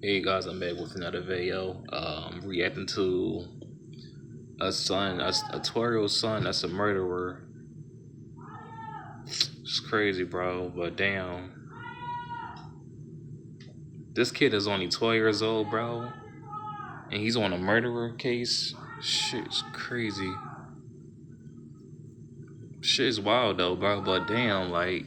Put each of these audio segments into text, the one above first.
Hey guys, I'm back with another video. Reacting to a 12-year-old son that's a murderer. It's crazy, bro. But damn, this kid is only 12 years old, bro, and he's on a murderer case. Shit's crazy. Shit's wild though, bro. But damn, like,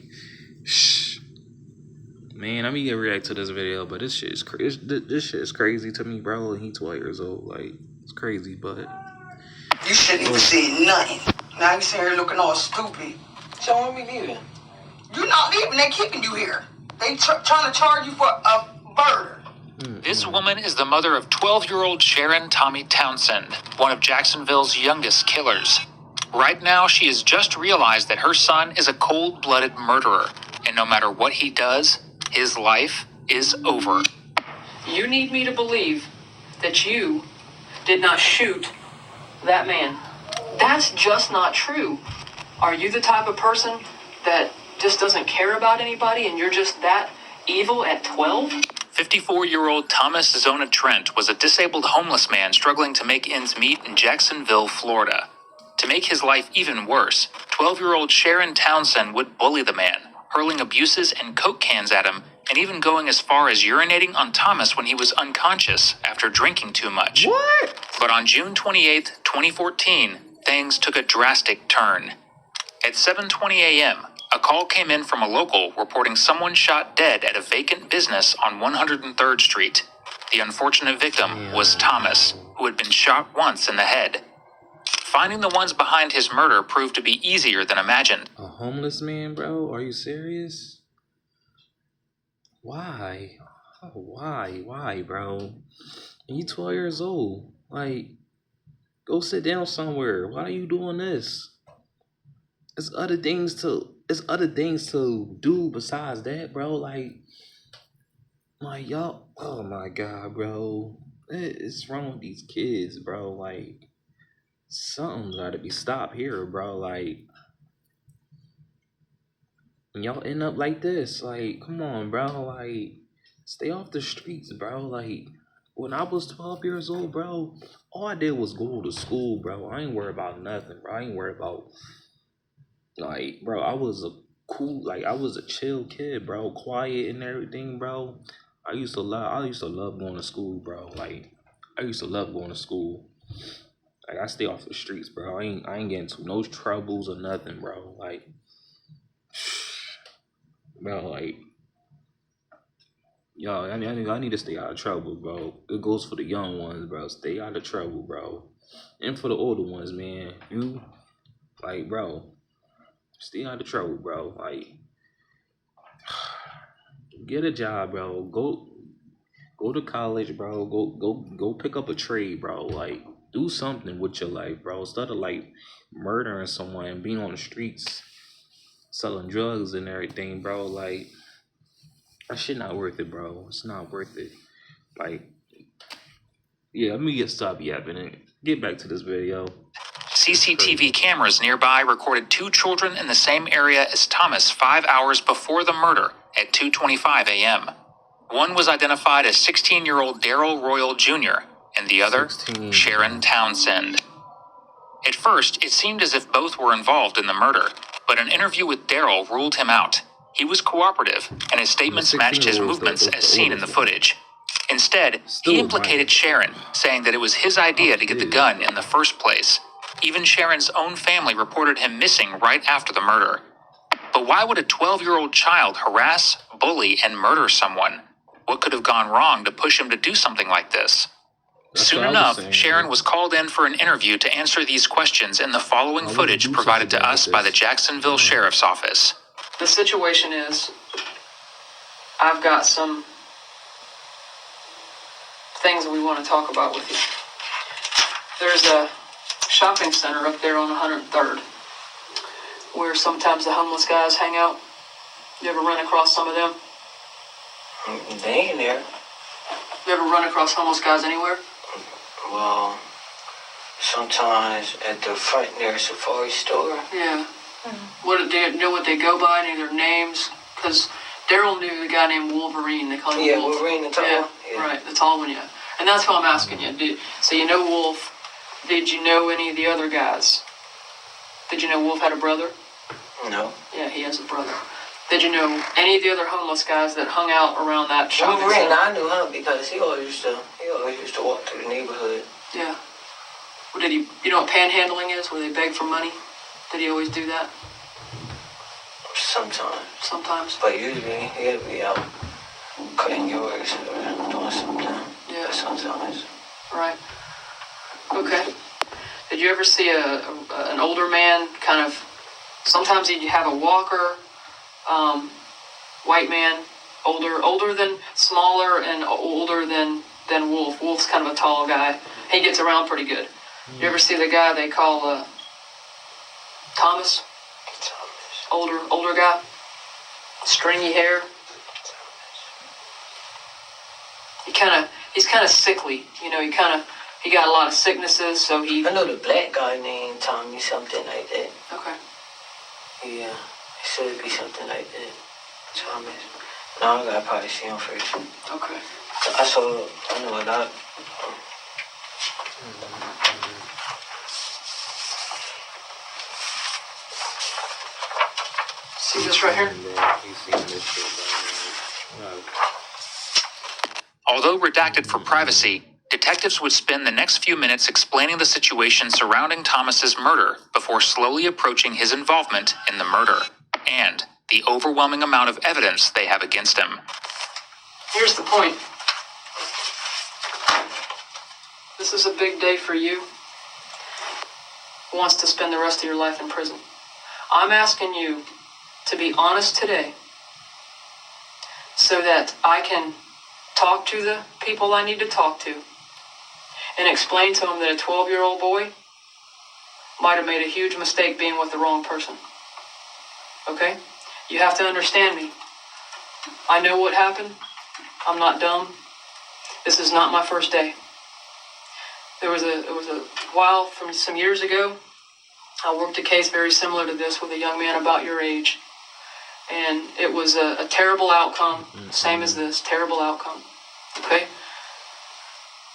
man, let me get react to this video. But this shit is crazy. This shit is crazy to me, bro. And he 12 years old. Like, it's crazy, but. You shouldn't even say nothing. Now you sitting here looking all stupid. So when we leaving? You're not leaving. They're keeping you here. They trying to charge you for a murder. This woman is the mother of 12-year-old Sharon Tommy Townsend, one of Jacksonville's youngest killers. Right now, she has just realized that her son is a cold-blooded murderer, and no matter what he does, his life is over. You need me to believe that you did not shoot that man. That's just not true. Are you the type of person that just doesn't care about anybody and you're just that evil at 12? 54-year-old Thomas Zona Trent was a disabled homeless man struggling to make ends meet in Jacksonville, Florida. To make his life even worse, 12-year-old Sharon Townsend would bully the man, hurling abuses and Coke cans at him, and even going as far as urinating on Thomas when he was unconscious after drinking too much. What? But on June 28, 2014, things took a drastic turn. At 7:20 a.m., a call came in from a local reporting someone shot dead at a vacant business on 103rd Street. The unfortunate victim was Thomas, who had been shot once in the head. Finding the ones behind his murder proved to be easier than imagined. A homeless man, bro? Are you serious? Why? Why, bro? And you 12 years old. Like, go sit down somewhere. Why are you doing this? It's other things to do besides that, bro. Like y'all. Oh my god, bro. It's wrong with these kids, bro. Like, something's gotta be stopped here, bro. Like, and y'all end up like this. Like, come on, bro. Like, stay off the streets, bro. Like, when I was 12 years old, bro, all I did was go to school, bro. I ain't worried about nothing, bro. I ain't worried about, like, bro, I was a chill kid, bro. Quiet and everything, bro. I used to love going to school, bro. Like, I used to love going to school. Like, I stay off the streets, bro. I ain't getting into no troubles or nothing, bro. Like, bro, like, yo, I need to stay out of trouble, bro. It goes for the young ones, bro. Stay out of trouble, bro. And for the older ones, man. You, like, bro, stay out of trouble, bro. Like, get a job, bro. Go to college, bro. Go pick up a trade, bro. Like, do something with your life, bro. Instead of, like, murdering someone and being on the streets, selling drugs and everything, bro. Like, that shit not worth it, bro. It's not worth it. Like, yeah, let me stop yapping and get back to this video. CCTV cameras nearby recorded two children in the same area as Thomas 5 hours before the murder at 2:25 a.m. One was identified as 16-year-old Daryl Royal Jr., and the other, 16. Sharon Townsend. At first, it seemed as if both were involved in the murder, but an interview with Daryl ruled him out. He was cooperative, and his statements matched his movements as seen in the footage. Instead, he implicated Sharon, saying that it was his idea to get the gun in the first place. Even Sharon's own family reported him missing right after the murder. But why would a 12-year-old child harass, bully, and murder someone? What could have gone wrong to push him to do something like this? Soon enough, Sharon was called in for an interview to answer these questions in the following footage provided to us by the Jacksonville Sheriff's Office. The situation is, I've got some things that we want to talk about with you. There's a shopping center up there on 103rd where sometimes the homeless guys hang out. You ever run across some of them? They ain't there. You ever run across homeless guys anywhere? Well, sometimes at the front near Safari store. Yeah. What do you know what they go by? Any of their names? Because Daryl knew the guy named Wolverine. They call him Yeah, Wolf. Wolverine the tall. Yeah. Yeah. Yeah. Right, that's all one, yeah. And that's why I'm asking you. So you know Wolf. Did you know any of the other guys? Did you know Wolf had a brother? No. Yeah, he has a brother. Did you know any of the other homeless guys that hung out around that shopping Wolverine, center? I knew him because he always used to walk through the neighborhood. Yeah. Well, did he? You know what panhandling is? Where they beg for money? Did he always do that? Sometimes. Sometimes. But usually he'll be out cutting yours or doing something. Yeah. But sometimes. Right. Okay. Did you ever see an older man kind of? Sometimes he'd have a walker, white man, older than smaller and older than Wolf. Wolf's kind of a tall guy. He gets around pretty good. You ever see the guy they call Thomas? Older guy, stringy hair. He's kind of sickly. You know, he got a lot of sicknesses, so he. I know the black guy named Tommy something like that. Okay. Yeah, it should be something like that. Thomas. No, I gotta probably see him first. Okay. I know a lot. See this right here? He's seen this shit, bro. Like, Although redacted for privacy, detectives would spend the next few minutes explaining the situation surrounding Thomas's murder before slowly approaching his involvement in the murder and the overwhelming amount of evidence they have against him. Here's the point. This is a big day for you who wants to spend the rest of your life in prison. I'm asking you to be honest today so that I can talk to the people I need to talk to and explain to them that a 12-year-old boy might have made a huge mistake being with the wrong person. Okay? You have to understand me. I know what happened. I'm not dumb. This is not my first day. There was a while from some years ago, I worked a case very similar to this with a young man about your age. And it was a terrible outcome, same as this, terrible outcome. Okay?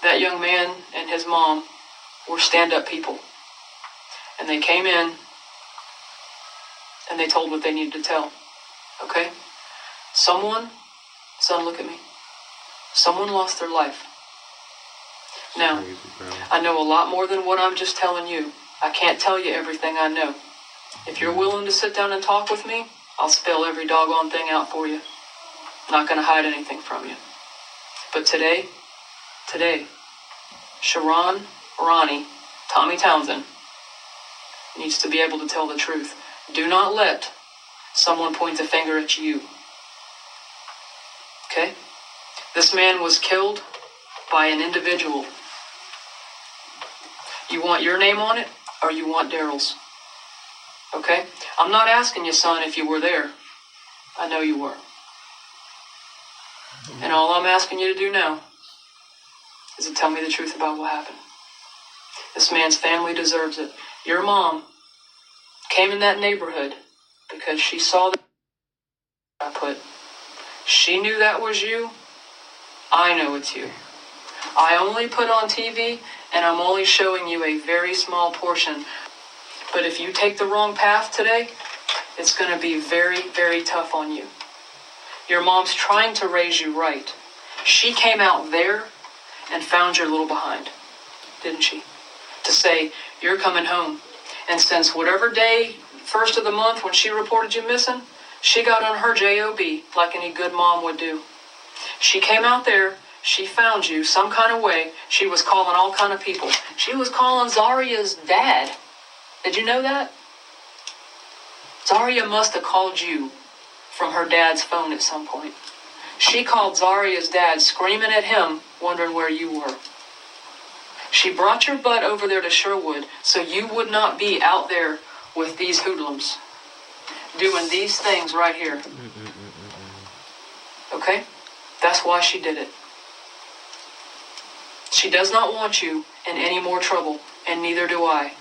That young man and his mom were stand-up people. And they came in and they told what they needed to tell. Okay? Son, look at me. Someone lost their life. Now, crazy, bro. I know a lot more than what I'm just telling you. I can't tell you everything I know. If you're willing to sit down and talk with me, I'll spell every doggone thing out for you. I'm not going to hide anything from you. But today, Sharon, Ronnie, Tommy Townsend needs to be able to tell the truth. Do not let someone point the finger at you. Okay? This man was killed by an individual. You want your name on it, or you want Daryl's? Okay? I'm not asking you, son, if you were there. I know you were. And all I'm asking you to do now is to tell me the truth about what happened. This man's family deserves it. Your mom came in that neighborhood because she saw that I put. She knew that was you. I know it's you. I only put on TV, and I'm only showing you a very small portion. But if you take the wrong path today, it's going to be very, very tough on you. Your mom's trying to raise you right. She came out there and found your little behind, didn't she? To say, you're coming home. And since whatever day, first of the month when she reported you missing, she got on her job like any good mom would do. She came out there, she found you some kind of way. She was calling all kind of people. She was calling Zaria's dad. Did you know that? Zaria must have called you from her dad's phone at some point. She called Zaria's dad, screaming at him, wondering where you were. She brought your butt over there to Sherwood so you would not be out there with these hoodlums doing these things right here. Okay? That's why she did it. She does not want you in any more trouble, and neither do I.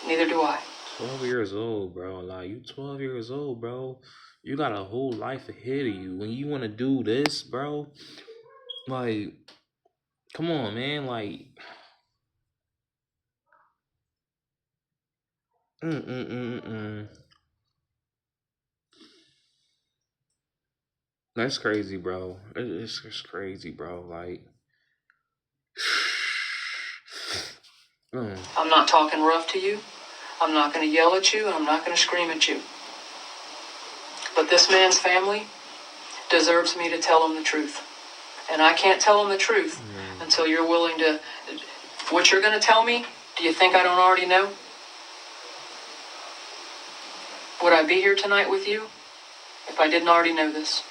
Neither do I. 12 years old, bro. Like, you 12 years old, bro. You got a whole life ahead of you. When you want to do this, bro, like, come on, man. Like, mm, mm, mm, mm. That's crazy, bro. It's just crazy, bro. Like, I'm not talking rough to you. I'm not going to yell at you, and I'm not going to scream at you. But this man's family deserves me to tell him the truth. And I can't tell him the truth until you're willing to... What you're going to tell me, do you think I don't already know? Would I be here tonight with you if I didn't already know this?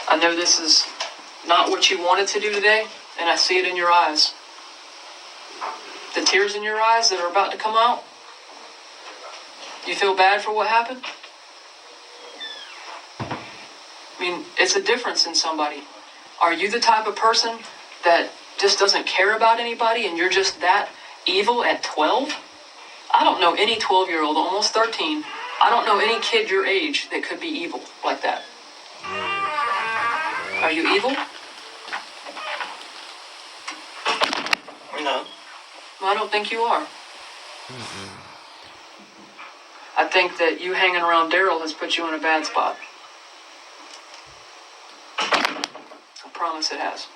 I know this is not what you wanted to do today, and I see it in your eyes. The tears in your eyes that are about to come out. You feel bad for what happened? I mean, it's a difference in somebody. Are you the type of person that just doesn't care about anybody and you're just that evil at 12? I don't know any 12-year-old, almost 13. I don't know any kid your age that could be evil like that. Are you evil? No. I don't think you are. I think that you hanging around Daryl has put you in a bad spot. I promise it has.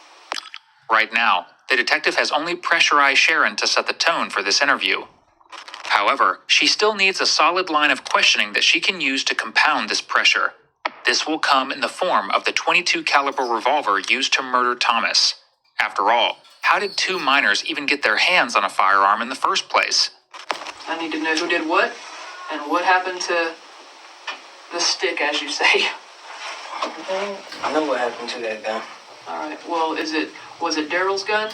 Right now, the detective has only pressurized Sharon to set the tone for this interview. However, she still needs a solid line of questioning that she can use to compound this pressure. This will come in the form of the .22 caliber revolver used to murder Thomas. After all, how did two minors even get their hands on a firearm in the first place? I need to know who did what and what happened to the stick, as you say. I know what happened to that gun. All right. Well, was it Daryl's gun?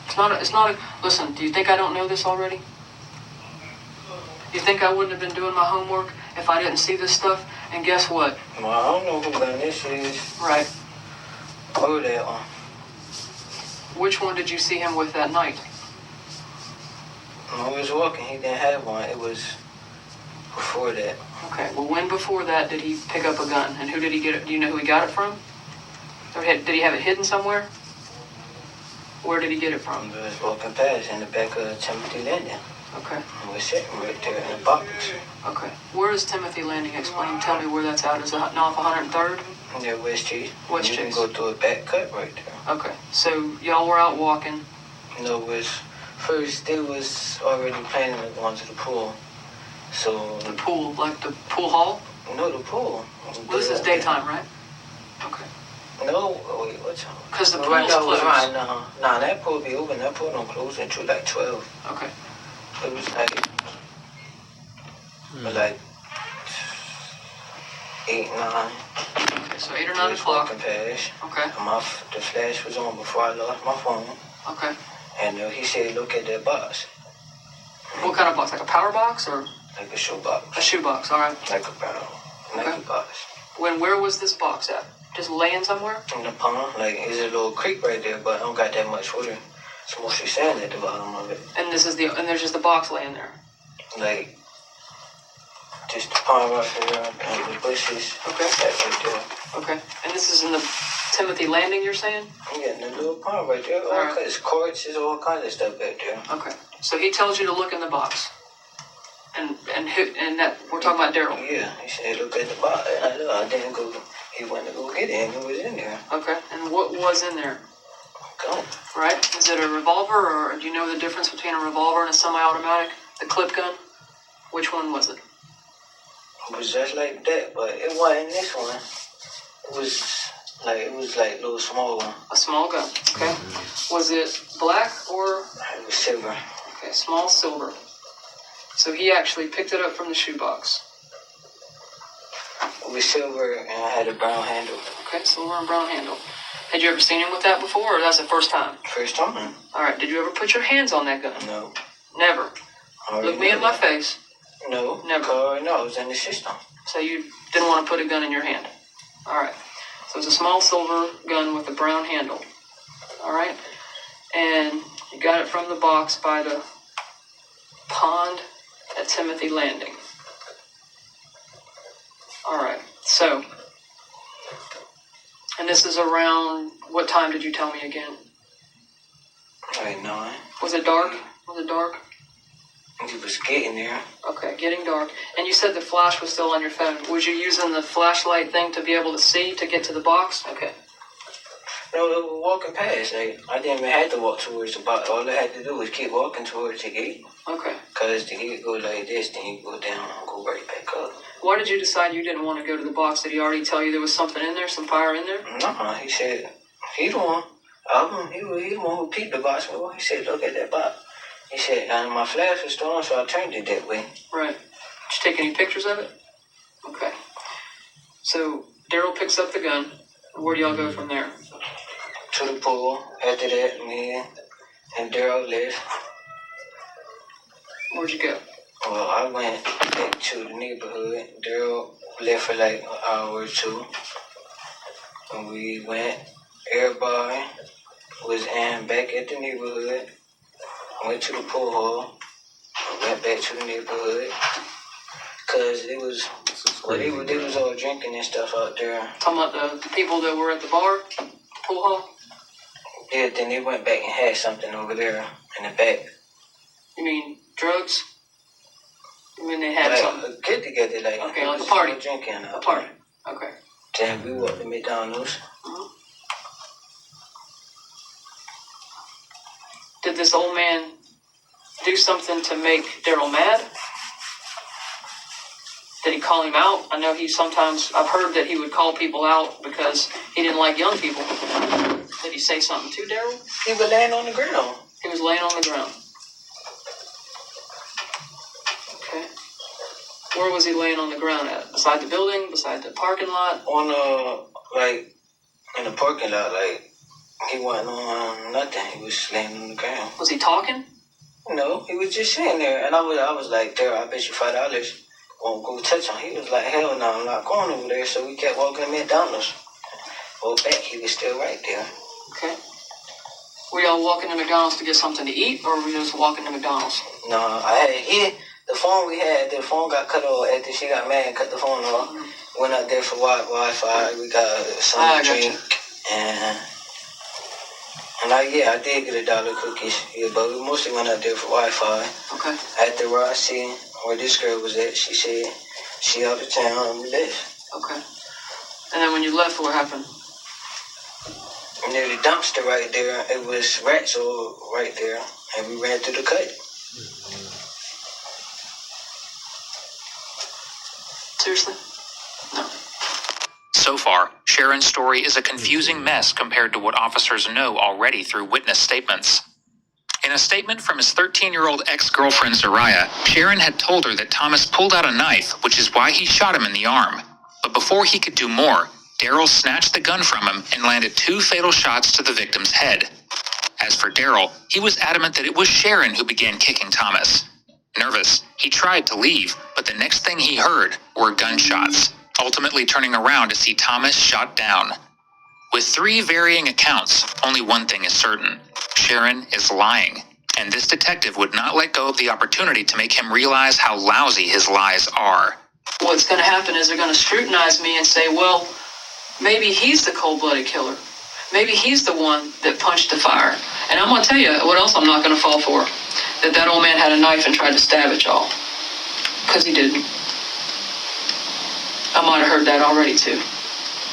It's not a, listen, do you think I don't know this already? You think I wouldn't have been doing my homework if I didn't see this stuff? And guess what? Well, I don't know who gun this is. Right. Or that one. Which one did you see him with that night? When I was walking, he didn't have one. It was before that. Okay, well, when before that did he pick up a gun? And who did he get it? Do you know who he got it from? Or did he have it hidden somewhere? Where did he get it from? I was walking past in the back of Timothy Landing. Okay, I was sitting right there in the box. okay. Where is Timothy Landing? Tell me where that's at. Is it off 103rd? Near West Chase. West You Chase. can go through a back cut right there. Okay, so y'all were out walking. No, it was first they was already planning on going to the pool. So The pool, like the pool hall? no, the pool. Well, this is daytime, right? Okay. No, wait, what's up? Because the Right, pool's that was closed. right, nah, that pool be open. That pool don't close until like 12. Okay. It was like 8, 9. Okay, so 8 or I 9 was o'clock. walking past. Okay. And the flash was on before I lost my phone. Okay. And he said, look at that box. What kind of box? Like a power box or Like a shoe box. a shoe box? All right. Like a barrel. Like Okay. a box. Where was this box at? Just laying somewhere? In the pond, like, there's a little creek right there, but I don't got that much water. It's mostly sand at the bottom of it. And there's just the box laying there. Like, just the pond right there, and the bushes. Okay. That right there. Okay. And this is in the Timothy Landing, you're saying? Yeah, and the little pond right there. All Alright. kinds of quartz, there's all kinds of stuff back there. Okay. So he tells you to look in the box. And that we're talking about Daryl. Yeah, he said, look at the box. And I know, I didn't go, he went to go get it, and it was in there. Okay. And what was in there? Go. Right? Is it a revolver, or do you know the difference between a revolver and a semi-automatic? The clip gun? Which one was it? It was just like that, but it wasn't this one. It was like a little small one. A small gun. Okay. Was it black or It was silver. okay, small silver? So he actually picked it up from the shoebox. It was silver, and I had a brown handle. Okay, silver and brown handle. Had you ever seen him with that before, or that's the first time? First time? All right. Did you ever put your hands on that gun? No. Never. I already Look me know in my that. face. No. Never. No, it was in the system. So you didn't want to put a gun in your hand. All right. So it's a small silver gun with a brown handle. All right. And you got it from the box by the pond at Timothy Landing. All right, so, and this is around, what time did you tell me again? Like 9. Was it dark? Was it dark? He was getting there. Okay, getting dark. And you said the flash was still on your phone. Was you using the flashlight thing to be able to see, to get to the box? Okay. No, they were walking past. Like, I didn't even have to walk towards the box. All I had to do was keep walking towards the gate. Okay. Because the gate go like this, then you go down and go right back up. Why did you decide you didn't want to go to the box? Did he already tell you there was something in there, some fire in there? No, he said, he the one. He the one who peeped the box. Well, he said, look at that box. He said, my flash was still on, so I turned it that way. Right. Did you take any pictures of it? Okay. So Daryl picks up the gun. Where do y'all go from there? To the pool. After that, me and Daryl left. Where'd you go? Well, I went back to the neighborhood. Daryl left for like an hour or two. And we went. Everybody was back at the neighborhood. Went to the pool hall. Went back to the neighborhood. Cause they was all drinking and stuff out there. Talking about the people that were at the bar, pool hall? Yeah, then they went back and had something over there in the back. You mean drugs? You mean they had like, something? Get together, like Okay, like a party. Drinking out A party. Okay. Then we walked to McDonald's. Mm-hmm. Did this old man do something to make Daryl mad? Did he call him out? I know I've heard that he would call people out because he didn't like young people. Did he say something to Daryl? He was laying on the ground. He was laying on the ground. Okay. Where was he laying on the ground at? Beside the building? Beside the parking lot? On in the parking lot, like he wasn't on nothing. He was laying on the ground. Was he talking? No, he was just sitting there, and I was like, Daryl, I bet you $5 won't go touch him. He was like, hell no, I'm not going over there. So we kept walking to McDonald's. Well, back, he was still right there. Okay. Were y'all walking to McDonald's to get something to eat, or were you just walking to McDonald's? No, the phone got cut off after she got mad and cut the phone off. Mm-hmm. Went out there for Wi-Fi. We got something to drink. And I did get $1 cookies. Yeah, but we mostly went out there for Wi-Fi. Okay. After where I seen where this girl was at, she said she out of town and we left. Okay. And then when you left, what happened? Near the dumpster right there, it was rats all right there, and we ran through the cut. Seriously? No. So far, Sharon's story is a confusing mess compared to what officers know already through witness statements. In a statement from his 13-year-old ex-girlfriend Zariah, Sharon had told her that Thomas pulled out a knife, which is why he shot him in the arm. But before he could do more, Daryl snatched the gun from him and landed 2 fatal shots to the victim's head. As for Daryl, he was adamant that it was Sharon who began kicking Thomas. Nervous, he tried to leave, but the next thing he heard were gunshots, ultimately turning around to see Thomas shot down. With 3 varying accounts, only one thing is certain. Sharon is lying, and this detective would not let go of the opportunity to make him realize how lousy his lies are. What's going to happen is they're going to scrutinize me and say, well, maybe he's the cold-blooded killer. Maybe he's the one that punched the fire. And I'm going to tell you what else I'm not going to fall for. That old man had a knife and tried to stab at y'all. Because he didn't. I might have heard that already, too.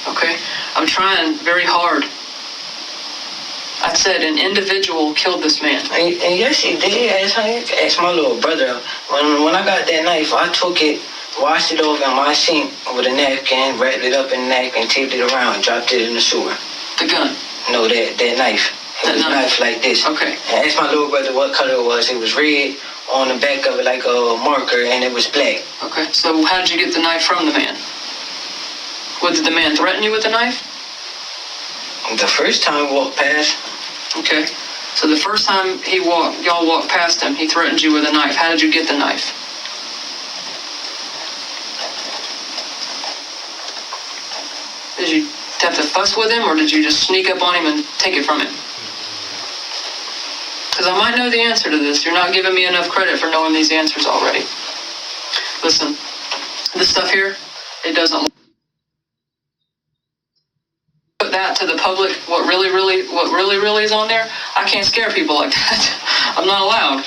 Okay? I'm trying very hard. I said an individual killed this man. And yes, he did. Ask my little brother. When I got that knife, I took it, washed it over in my sink with a napkin, wrapped it up in a napkin, taped it around, dropped it in the sewer. The gun? No, that knife. It was a knife like this. Okay. And asked my little brother what color it was. It was red on the back of it like a marker, and it was black. Okay, so how did you get the knife from the man? Did the man threaten you with the knife? The first time we walked past. Okay, so the first time y'all walked past him, he threatened you with a knife. How did you get the knife? Did you have to fuss with him, or did you just sneak up on him and take it from him? because I might know the answer to this. You're not giving me enough credit for knowing these answers already. Listen, this stuff here, it doesn't put that to the public. What really is on there. I can't scare people like that. I'm not allowed.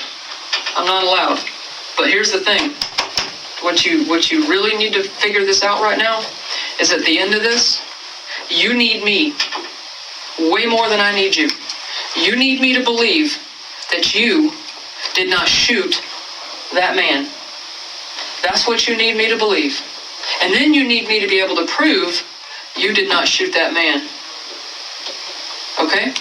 But here's the thing. What you really need to figure this out right now is at the end of this, you need me way more than I need you. You need me to believe that you did not shoot that man. That's what you need me to believe. And then you need me to be able to prove you did not shoot that man. Okay?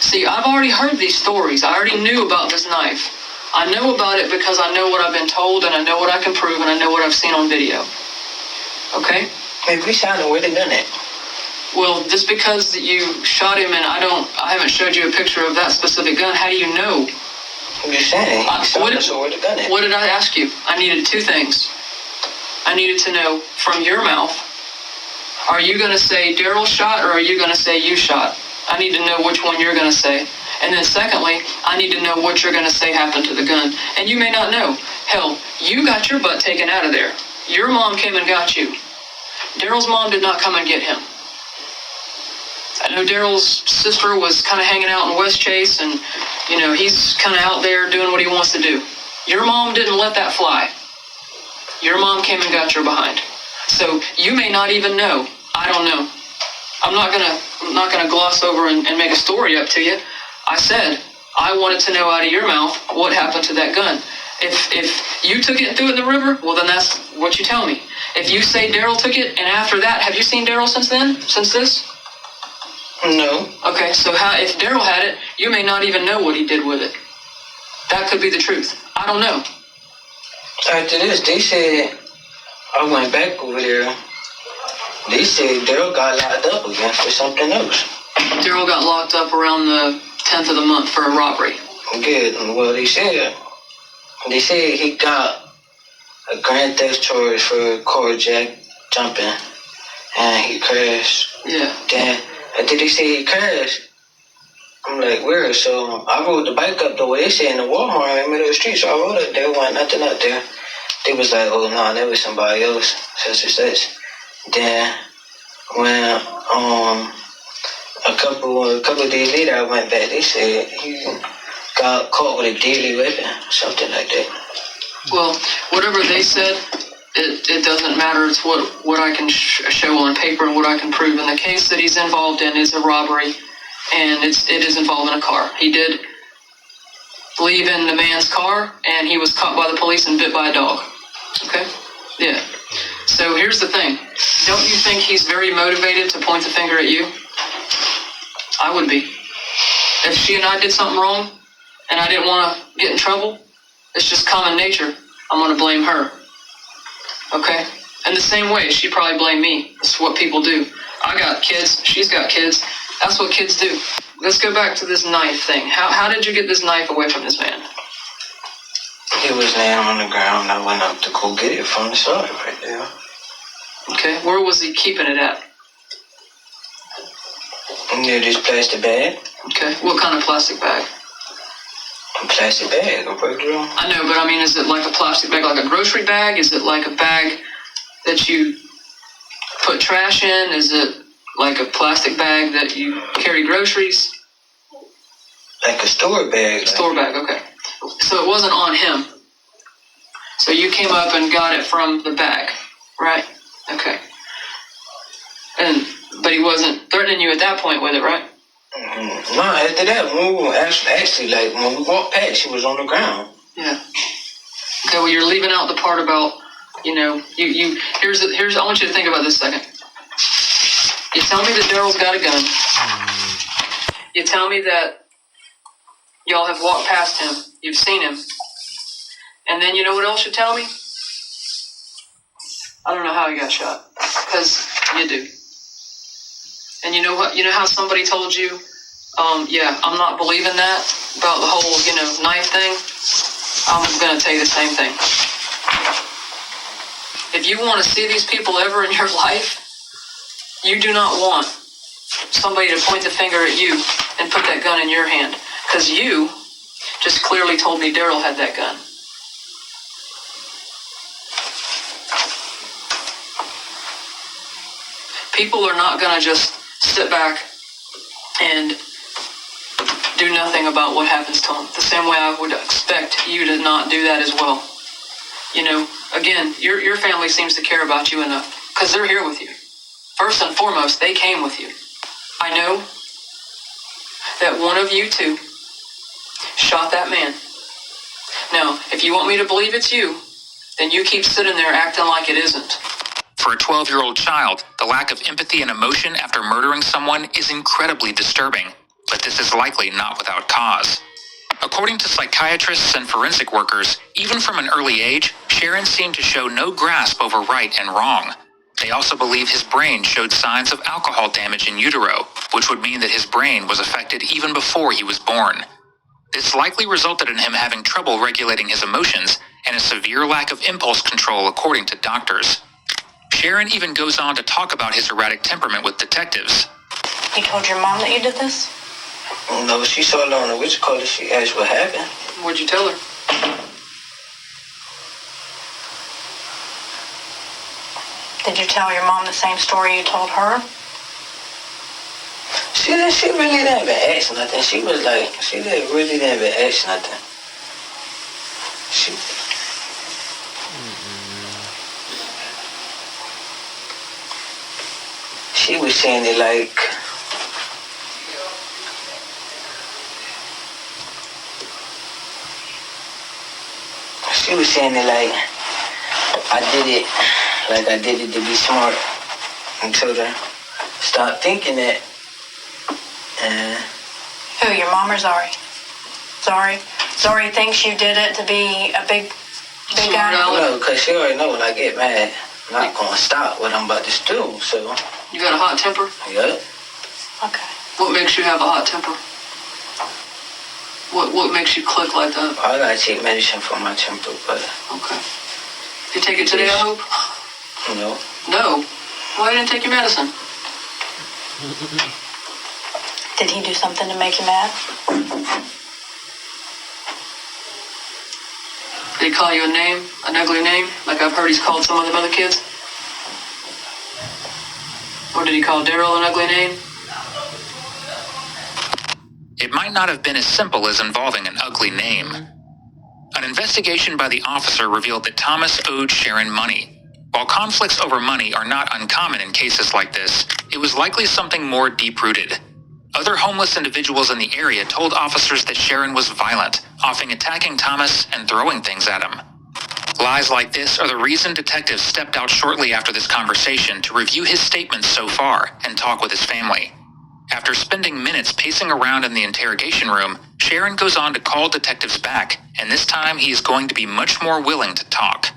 See, I've already heard these stories. I already knew about this knife. I know about it because I know what I've been told, and I know what I can prove, and I know what I've seen on video. Okay? Maybe we shot him. Where they done it? Well, just because you shot him and I haven't showed you a picture of that specific gun, how do you know? I'm just saying. He shot him, so where they done it? What did I ask you? I needed two things. I needed to know from your mouth, are you going to say Daryl shot or are you going to say you shot? I need to know which one you're going to say. And then secondly, I need to know what you're going to say happened to the gun. And you may not know. Hell, you got your butt taken out of there. Your mom came and got you. Daryl's mom did not come and get him. I know Daryl's sister was kind of hanging out in West Chase, and, you know, he's kind of out there doing what he wants to do. Your mom didn't let that fly. Your mom came and got your behind. So you may not even know. I don't know. I'm not gonna gloss over and make a story up to you. I said I wanted to know out of your mouth what happened to that gun. If you took it and threw it in the river, well, then that's what you tell me. If you say Daryl took it, and after that, have you seen Daryl since then? Since this? No. Okay, so if Daryl had it, you may not even know what he did with it. That could be the truth. I don't know. After this, they said, I went back over there. They said Daryl got locked up again for something else. Daryl got locked up around the 10th of the month for a robbery. Good. Well, they said he got a grand theft charge for car jack jumping, and he crashed. Yeah. Then after they say he crashed, I'm like, where? So I rode the bike up the way they say in the Walmart in the middle of the street. So I rode up there, wasn't nothing up there. They was like, oh no, that was somebody else, such and such. Then when a couple of days later I went back, they said he got caught with a deadly weapon, something like that. Well, whatever they said, it doesn't matter. It's what I can show on paper and what I can prove. And the case that he's involved in is a robbery, and it is involving a car. He did leave in the man's car, and he was caught by the police and bit by a dog. Okay? Yeah. So here's the thing. Don't you think he's very motivated to point the finger at you? I would be. If she and I did something wrong, and I didn't want to get in trouble, it's just common nature. I'm going to blame her. Okay? And the same way, she probably blamed me. That's what people do. I got kids. She's got kids. That's what kids do. Let's go back to this knife thing. How did you get this knife away from this man? He was laying on the ground. I went up to go get it from the side right there. Okay. Where was he keeping it at? Near this plastic bag. Okay. What kind of plastic bag? A plastic bag, a burger. I know, but I mean, is it like a plastic bag, like a grocery bag? Is it like a bag that you put trash in? Is it like a plastic bag that you carry groceries? Like a store bag. Store bag, okay. So it wasn't on him. So you came up and got it from the bag, right? Okay. But he wasn't threatening you at that point with it, right? Mm-hmm. No, after that, when we walked past, she was on the ground. Yeah. Okay, well, you're leaving out the part about, you know, here's I want you to think about this a second. You tell me that Daryl's got a gun. You tell me that y'all have walked past him. You've seen him. And then you know what else you tell me? I don't know how he got shot. Because you do. And you know what? You know how somebody told you, yeah, I'm not believing that about the whole, you know, knife thing? I'm going to tell you the same thing. If you want to see these people ever in your life, you do not want somebody to point the finger at you and put that gun in your hand. Because you just clearly told me Daryl had that gun. People are not going to just sit back and do nothing about what happens to them. The same way I would expect you to not do that as well. You know, again, your family seems to care about you enough because they're here with you. First and foremost, they came with you. I know that one of you two shot that man. Now, if you want me to believe it's you, then you keep sitting there acting like it isn't. For a 12-year-old child, the lack of empathy and emotion after murdering someone is incredibly disturbing, but this is likely not without cause. According to psychiatrists and forensic workers, even from an early age, Sharon seemed to show no grasp over right and wrong. They also believe his brain showed signs of alcohol damage in utero, which would mean that his brain was affected even before he was born. This likely resulted in him having trouble regulating his emotions and a severe lack of impulse control, according to doctors. Sharon even goes on to talk about his erratic temperament with detectives. You told your mom that you did this? No, she saw it on the witch call. She asked what happened. What'd you tell her? Did you tell your mom the same story you told her? She really didn't even ask nothing. She was like, she really didn't even ask nothing. She was saying it like, I did it to be smart. And told her, stop thinking that. And Who, your mom or Zari? Zari? Zari thinks you did it to be a big guy? no, because she already know when I get mad, I'm not going to stop what I'm about to do, so. You got a hot temper? Yep. Okay. What makes you have a hot temper? What makes you click like that? I got to take medicine for my temper, but. Okay. You take it today, I hope? No. No. Why didn't you take your medicine? Did he do something to make you mad? Did he call you a name? An ugly name? Like I've heard he's called some of them other kids? Or did he call Daryl an ugly name? It might not have been as simple as involving an ugly name. An investigation by the officer revealed that Thomas owed Sharon money. While conflicts over money are not uncommon in cases like this, it was likely something more deep-rooted. Other homeless individuals in the area told officers that Sharon was violent, often attacking Thomas and throwing things at him. Lies like this are the reason detectives stepped out shortly after this conversation to review his statements so far and talk with his family. After spending minutes pacing around in the interrogation room, Sharon goes on to call detectives back, and this time he is going to be much more willing to talk.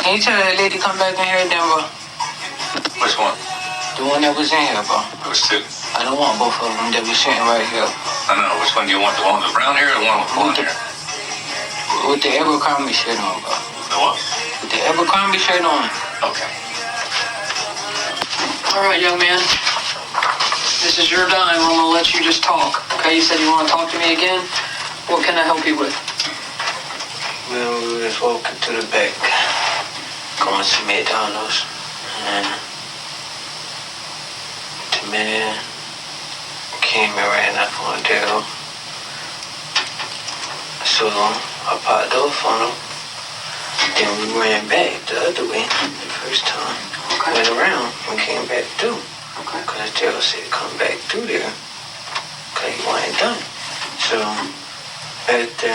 Can you tell that lady come back in here then, bro? Which one? The one that was in here, bro. There was two. I don't want both of them that was sitting right here. I don't know. Which one do you want? The one with the brown hair or the one with the blonde hair? With the Abercrombie shirt on, bro. The what? With the Abercrombie shirt on. Okay. All right, young man. This is your dime. I'm gonna let you just talk. Okay, you said you want to talk to me again? What can I help you with? Well, we was walking to the back, going to McDonald's, and the man came and ran up on Daryl. So I popped off on him. Then we ran back the other way the first time. Okay. Went around and came back through. Okay. Because Daryl said come back through there. Because he wasn't done. So after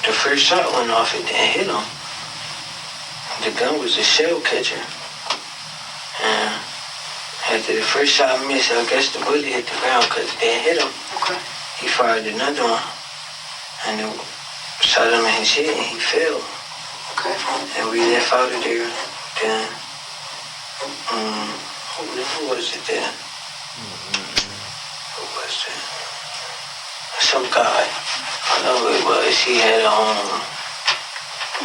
the first shot went off, it didn't hit him. The gun was a shell catcher. And after the first shot missed, I guess the bullet hit the ground because it didn't hit him. Okay. He fired another one. And it shot him in his head and he fell. Okay. And we left out of there. Then, who was it then? Who was it? Some guy. I know who it was. He had,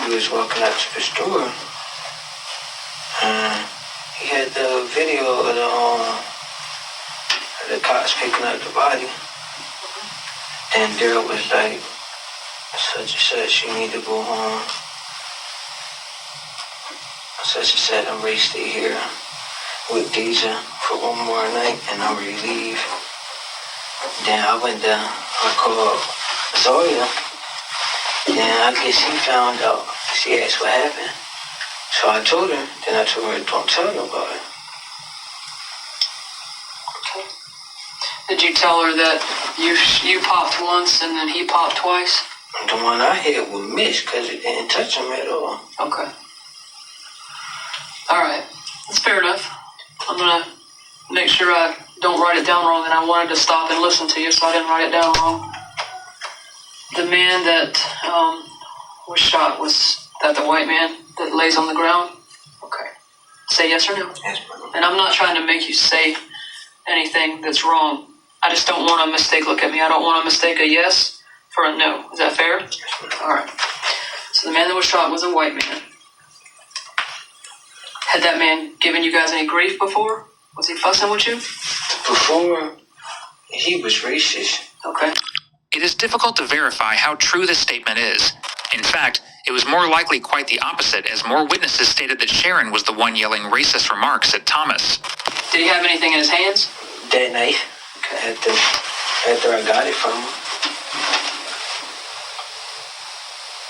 he was walking out to the store. And he had the video of the cops picking up the body. Then Daryl was like, such and such, you need to go home. Such and such, I'm ready to stay here with Deja for one more night and I'm ready to leave. Then I went down, I called Zoya. Then I guess she found out. She asked what happened. So I told her, then I told her, don't tell nobody. Did you tell her that you popped once and then he popped twice? The one I hit was missed because it didn't touch him at all. Okay. All right. That's fair enough. I'm going to make sure I don't write it down wrong, and I wanted to stop and listen to you, so I didn't write it down wrong. The man that was shot, was that the white man that lays on the ground? Okay. Say yes or no. Yes, ma'am. And I'm not trying to make you say anything that's wrong. I just don't want a mistake. Look at me. I don't want to mistake a yes for a no. Is that fair? Yes, ma'am. All right. So the man that was shot was a white man. Had that man given you guys any grief before? Was he fussing with you? Before, he was racist. Okay. It is difficult to verify how true this statement is. In fact, it was more likely quite the opposite, as more witnesses stated that Sharon was the one yelling racist remarks at Thomas. Did he have anything in his hands? That night, after I got it from him.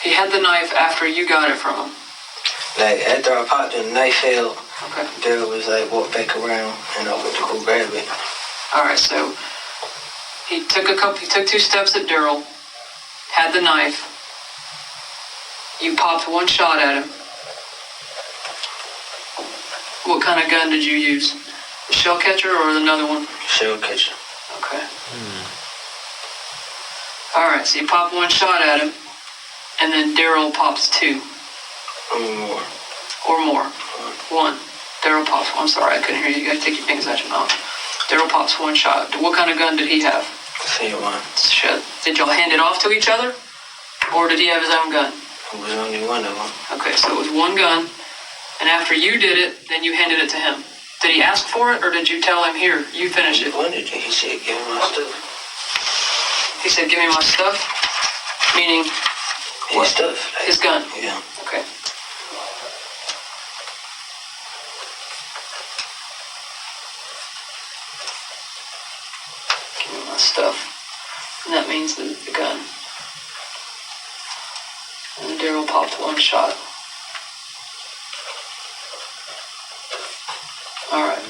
He had the knife after you got it from him. Like, after I popped the knife fell, Okay. Daryl was like, walk back around, and I went to go grab it. All right, so he took 2 steps at Daryl, had the knife. You popped 1 shot at him. What kind of gun did you use? The shell catcher or another one? Shell catcher. Okay. All right, so you pop 1 shot at him, and then Daryl pops 2 More. or more. 1. Daryl pops. I'm sorry, I couldn't hear you. You gotta take your fingers out your mouth. Daryl pops 1 shot. What kind of gun did he have? Same one. Shit. Did y'all hand it off to each other, or did he have his own gun? It was only one of them. Okay, so it was 1 gun, and after you did it, then you handed it to him. Did he ask for it, or did you tell him, here, you finish He it? wanted it. He said, give me my stuff. He said, give me my stuff, meaning His stuff. Like, his gun. Yeah. Okay. Give me my stuff. And that means the gun. And Daryl popped 1 shot. Alright.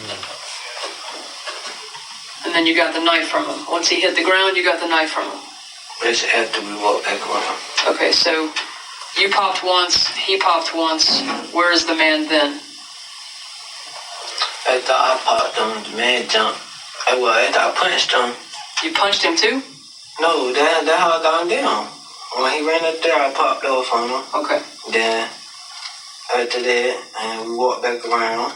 And then you got the knife from him. Once he hit the ground, you got the knife from him. That's after we walked back around. Okay, so you popped once, he popped once. Where is the man then? After I popped him, the man jumped. After I punched him, You punched him too? no, that's how I got him down. When he ran up there, I popped off on him. Okay. Then, after that, and we walked back around,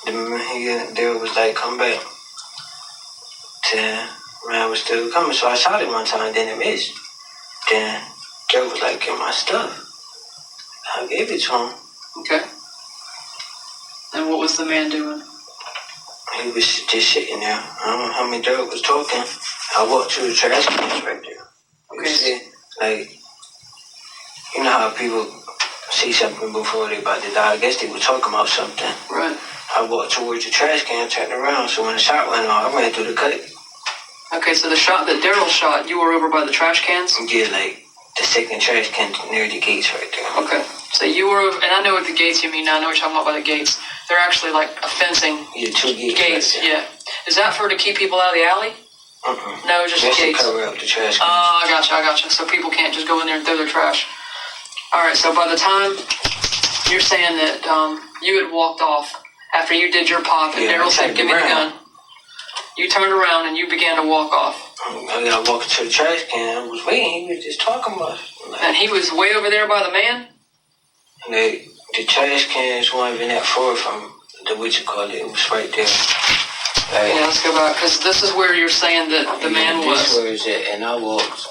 Daryl was like, come back. Then, man was still coming, so I shot him 1 time, then it missed. Then, Daryl was like, get my stuff. I gave it to him. Okay. And what was the man doing? He was just sitting there. I don't know how many Daryl was talking. I walked to the trash cans right there. Okay. See, like, you know how people see something before they about to die. I guess they were talking about something. Right. I walked towards the trash can, turned around, so when the shot went off, I ran through the cut. Okay, so the shot that Daryl shot, you were over by the trash cans? Yeah, like, the second trash can near the gates right there. Okay. So you were over, and I know what the gates you mean now. I know what you're talking about by the gates. They're actually like a fencing. Yeah, 2 gates. Gates, right there. yeah. Is that for to keep people out of the alley? No, just Just to gates. cover up the trash can. I gotcha. So people can't just go in there and throw their trash. All right, so by the time you're saying that you had walked off after you did your pop and Yeah, Daryl I said, turned give me the around. gun, you turned around and you began to walk off. I got walking to the trash can. I was waiting. He was just talking about it. Like, And he was way over there by the man? like, the trash cans weren't even that far from the what you call it. It was right there. Like, Yeah, let's go back, because this is where you're saying that the man This was. where it's at, and I walked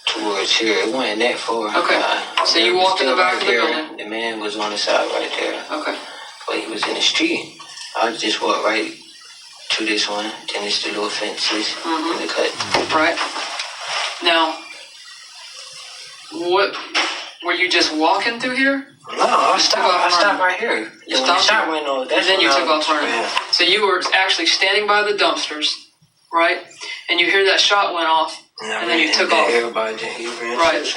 towards here. It wasn't that far. Okay. So you it was walked in the still back right of the there. building. The man was on the side right there, Okay. but he was in the street. I just walked right to this one. Then it's the little fences in the cut. Right. Now, what, were you just walking through here? No, I stopped right here. You When stopped the shot here? went off, And that's then you when I took off was- running. Yeah. So you were actually standing by the dumpsters, right? And you hear that shot went off, and then you took off. Everybody just he ran. Right.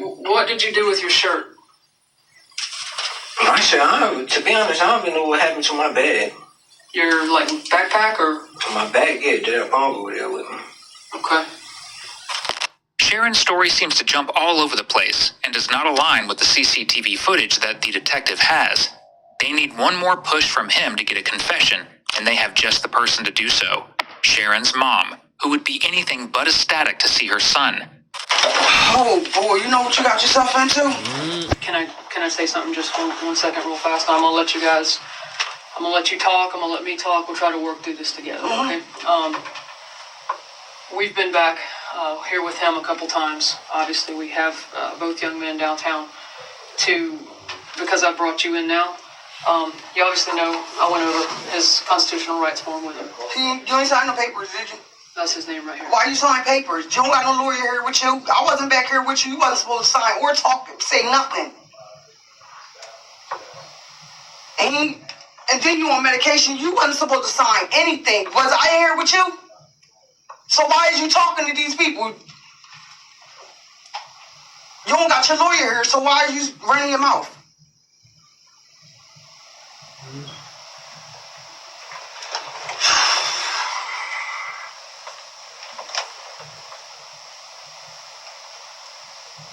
What did you do with your shirt? My shirt, to be honest, I don't even know what happened to my bag. Your, like, backpack or? To my bag, yeah, that bomb over there with me. Okay. Sharon's story seems to jump all over the place and does not align with the CCTV footage that the detective has. They need one more push from him to get a confession, and they have just the person to do so. Sharon's mom, who would be anything but ecstatic to see her son. Oh boy, you know what you got yourself into? Can I say something just one second real fast? I'm gonna let you guys, I'm gonna let you talk, I'm gonna let me talk, we'll try to work through this together, okay? We've been back here with him a couple times. Obviously, we have both young men downtown because I brought you in now. You obviously know I went over his constitutional rights form with him. You ain't signed no papers, did you? That's his name right here. Why you sign papers? You don't got no lawyer here with you. I wasn't back here with you. You wasn't supposed to sign or talk, say nothing. And then you on medication. You wasn't supposed to sign anything. Was I here with you? So why is you talking to these people? You don't got your lawyer here, so why are you running your mouth?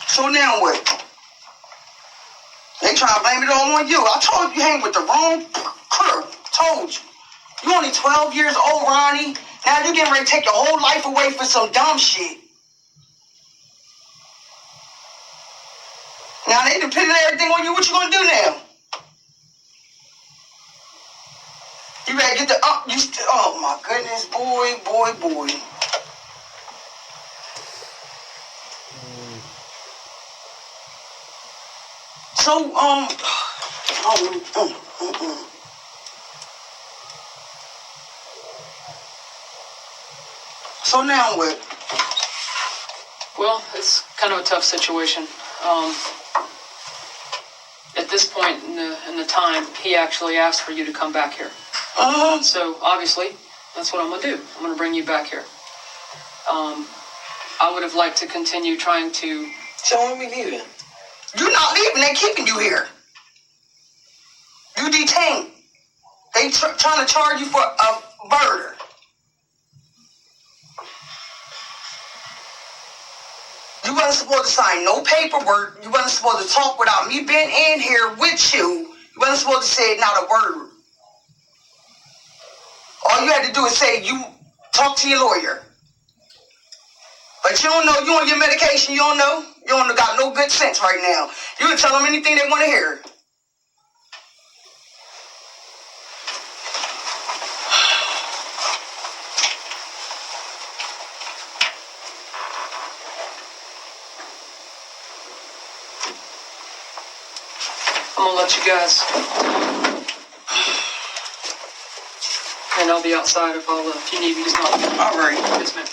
So now what? They try to blame it all on you. I told you hang with the wrong crew. Told you. You only 12 years old, Ronnie. Now you getting ready to take your whole life away for some dumb shit. Now they depending everything on you. What you gonna do now? You better get the oh my goodness, boy. So So now what? Well, it's kind of a tough situation. At this point in the time, he actually asked for you to come back here. So obviously, that's what I'm gonna do. I'm gonna bring you back here. I would have liked to continue trying to. So when we leaving? You're not leaving. They're keeping you here. You detained. They trying to charge you for a murder. You wasn't supposed to sign no paperwork. You wasn't supposed to talk without me being in here with you. You wasn't supposed to say not a word. All you had to do is say you talk to your lawyer. But you don't know. You on your medication. You don't know. You don't got no good sense right now. You can tell them anything they want to hear. I'm gonna let you guys. And I'll be outside if you need me to stop. All right. Yes, ma'am.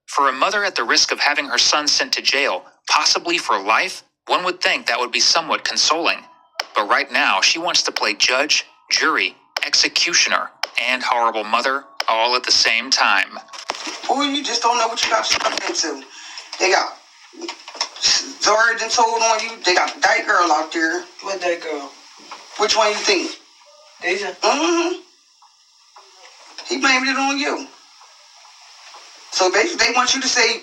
For a mother at the risk of having her son sent to jail, possibly for life, one would think that would be somewhat consoling. But right now, she wants to play judge, jury, executioner, and horrible mother all at the same time. Boy, you just don't know what you got yourself into. They got Zora done told on you. They got that girl out there. What that girl? Which one you think? Deja? Mm-hmm. He blamed it on you. So basically, they want you to say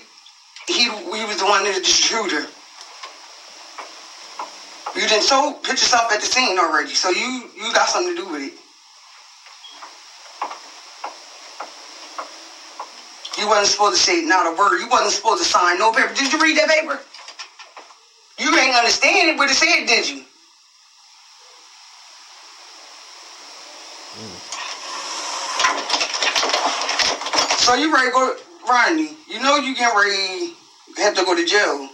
he was the one that was the shooter. You done put yourself at the scene already, so you got something to do with it. You wasn't supposed to say not a word. You wasn't supposed to sign no paper. Did you read that paper? You ain't understand it, but it said, did you? So you ready to go, Ronnie? You know you getting ready to have to go to jail.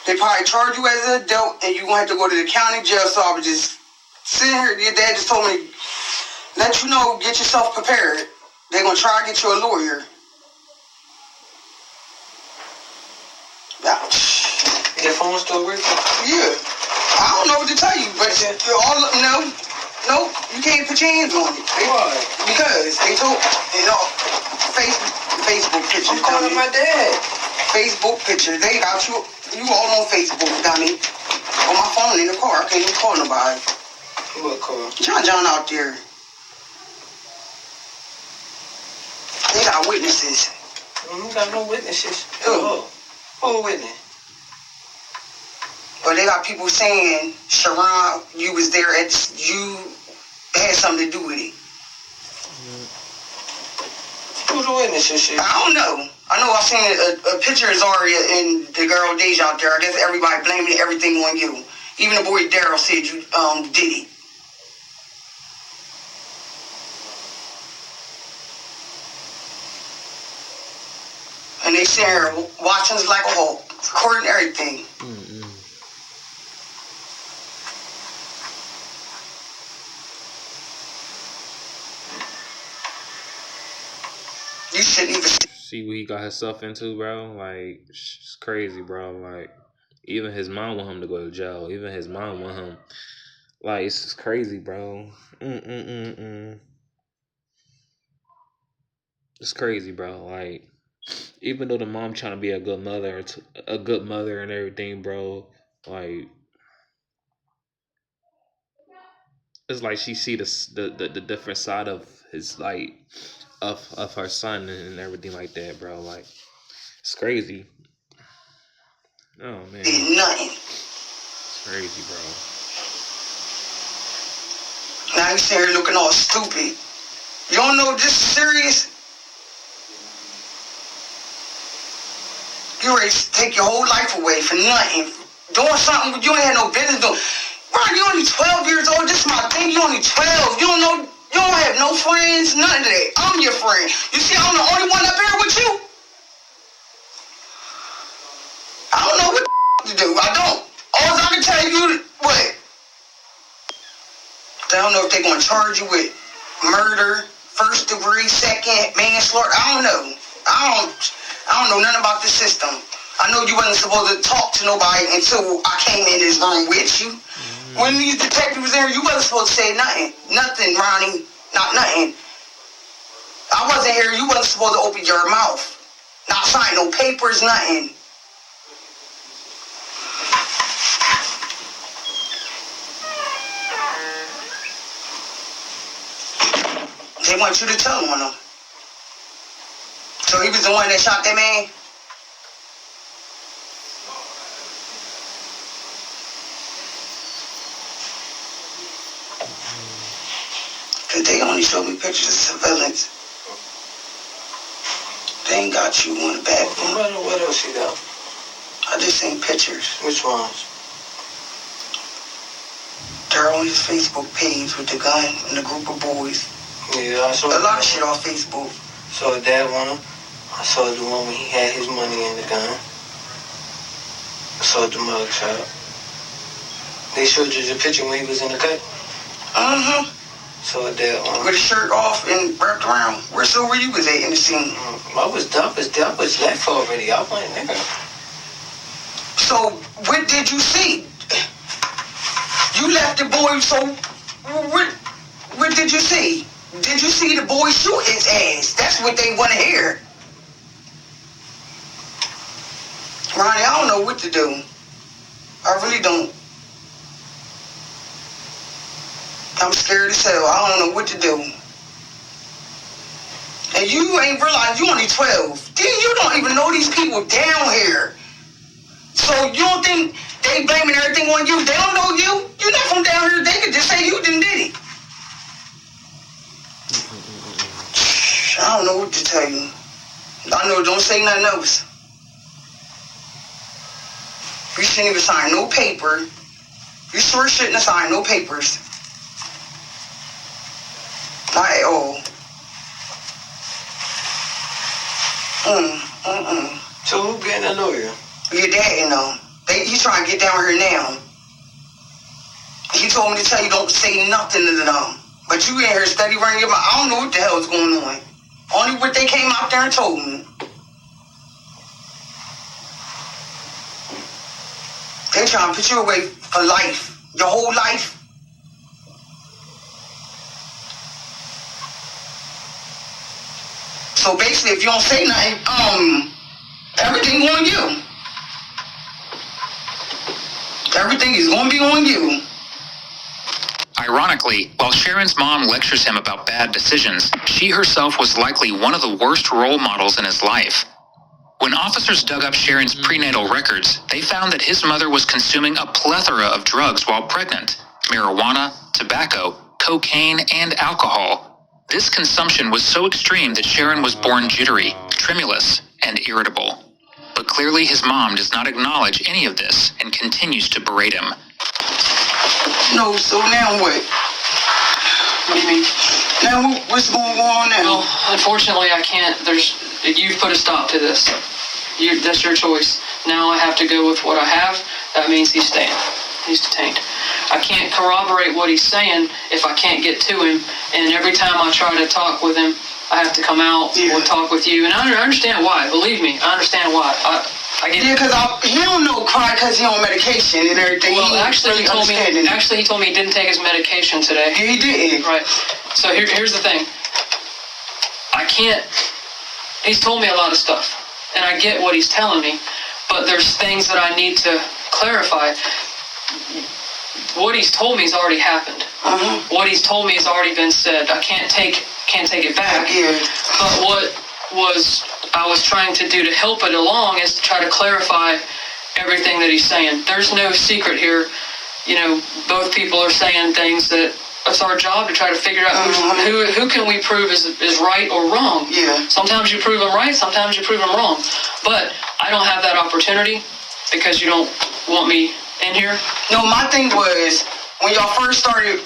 They probably charge you as an adult, and you gonna have to go to the county jail. So I was just sitting here. Your dad just told me, let you know, get yourself prepared. They're gonna try to get you a lawyer. Your phone still working? Yeah. I don't know what to tell you, but no, you can't put your hands on it. Why? Because they told, Facebook pictures. I'm calling my dad. Facebook pictures. They got you all on Facebook, dummy. On my phone in the car. I can't even call nobody. What car? John out there. They got witnesses. We got no witnesses. Who? Who witness? But they got people saying, Sharon, you was there you had something to do with it. Who's the witnesses? Shit? I don't know. I know I seen a picture of Zaria and the girl Deja out there. I guess everybody blaming everything on you. Even the boy Daryl said you did it. And they sitting here watching us like a hawk, recording everything. You shouldn't even See what he got himself into, bro. Like, it's crazy, bro. Like, even his mom want him to go to jail. Even his mom want him. Like, it's just crazy, bro. It's crazy, bro. Like, even though the mom trying to be a good mother, and everything, bro. Like, it's like she see the different side of his, like, of her son and everything like that, bro. Like, it's crazy. Oh man, did nothing. It's crazy, bro. Now you sitting here looking all stupid. You don't know this is serious? You ready to take your whole life away for nothing. Doing something you ain't had no business doing. Bro, you only 12 years old. This is my thing. You only 12. You don't know. You don't have no friends. None of that. I'm your friend. You see, I'm the only one up here with you. I don't know what to do. I don't. All I can tell you, what? I don't know if they're going to charge you with murder, first degree, second, manslaughter. I don't know. I don't know nothing about the system. I know you wasn't supposed to talk to nobody until I came in this room with you. When these detectives was there, you wasn't supposed to say nothing. Nothing, Ronnie. Not nothing. I wasn't here. You wasn't supposed to open your mouth. Not sign no papers, nothing. They want you to tell on them. So he was the one that shot that man? Cause they only showed me pictures of civilians. They ain't got you on the back. What else you got? I just seen pictures. Which ones? They're on his Facebook page with the gun and a group of boys. Yeah, I saw a lot of shit on Facebook. Saw that one. I saw the one when he had his money in the gun. I saw the mug shot. They showed you the picture when he was in the cut? Mm-hmm. Saw that one. With his shirt off and wrapped around. Where you was at in the scene? I was left already. I wasn't there. So, what did you see? You left the boy, so what did you see? Did you see the boy shoot his ass? That's what they want to hear. Ronnie, I don't know what to do. I really don't. I'm scared as hell. I don't know what to do. And you ain't realized you only 12. You don't even know these people down here. So you don't think they blaming everything on you? They don't know you. You're not from down here. They could just say you did it. I don't know what to tell you. I know, don't say nothing else. You shouldn't even sign no paper. You sure shouldn't have signed no papers. Not at all. So who getting a lawyer? Your dad, you know. He's trying to get down here now. He told me to tell you don't say nothing to them. But you in here steady running your mouth. I don't know what the hell is going on. Only what they came out there and told me. They trying to put you away for life. Your whole life. So basically, if you don't say nothing, everything on you. Everything is going to be on you. Ironically, while Sharon's mom lectures him about bad decisions, she herself was likely one of the worst role models in his life. When officers dug up Sharon's prenatal records, they found that his mother was consuming a plethora of drugs while pregnant: marijuana, tobacco, cocaine, and alcohol. This consumption was so extreme that Sharon was born jittery, tremulous, and irritable. But clearly his mom does not acknowledge any of this and continues to berate him. No, so now what? What do you mean? Now what's going on now? Well, unfortunately, I can't. You've put a stop to this. That's your choice. Now I have to go with what I have. That means he's staying. He's detained. I can't corroborate what he's saying if I can't get to him. And every time I try to talk with him, I have to come out or talk with you. And I understand why. Believe me, I understand why. I get because he don't know cry because he on medication and everything. Well, actually, he told me he didn't take his medication today. Yeah, he didn't. Right. So here's the thing. I can't. He's told me a lot of stuff, and I get what he's telling me, but there's things that I need to clarify. What he's told me has already happened. What he's told me has already been said. I can't take it back. Yeah. But what I was trying to do to help it along is to try to clarify everything that he's saying. There's no secret here. You know, both people are saying things that it's our job to try to figure out who can we prove is right or wrong. Yeah. Sometimes you prove them right, sometimes you prove them wrong. But I don't have that opportunity because you don't want me in here. No, my thing was when y'all first started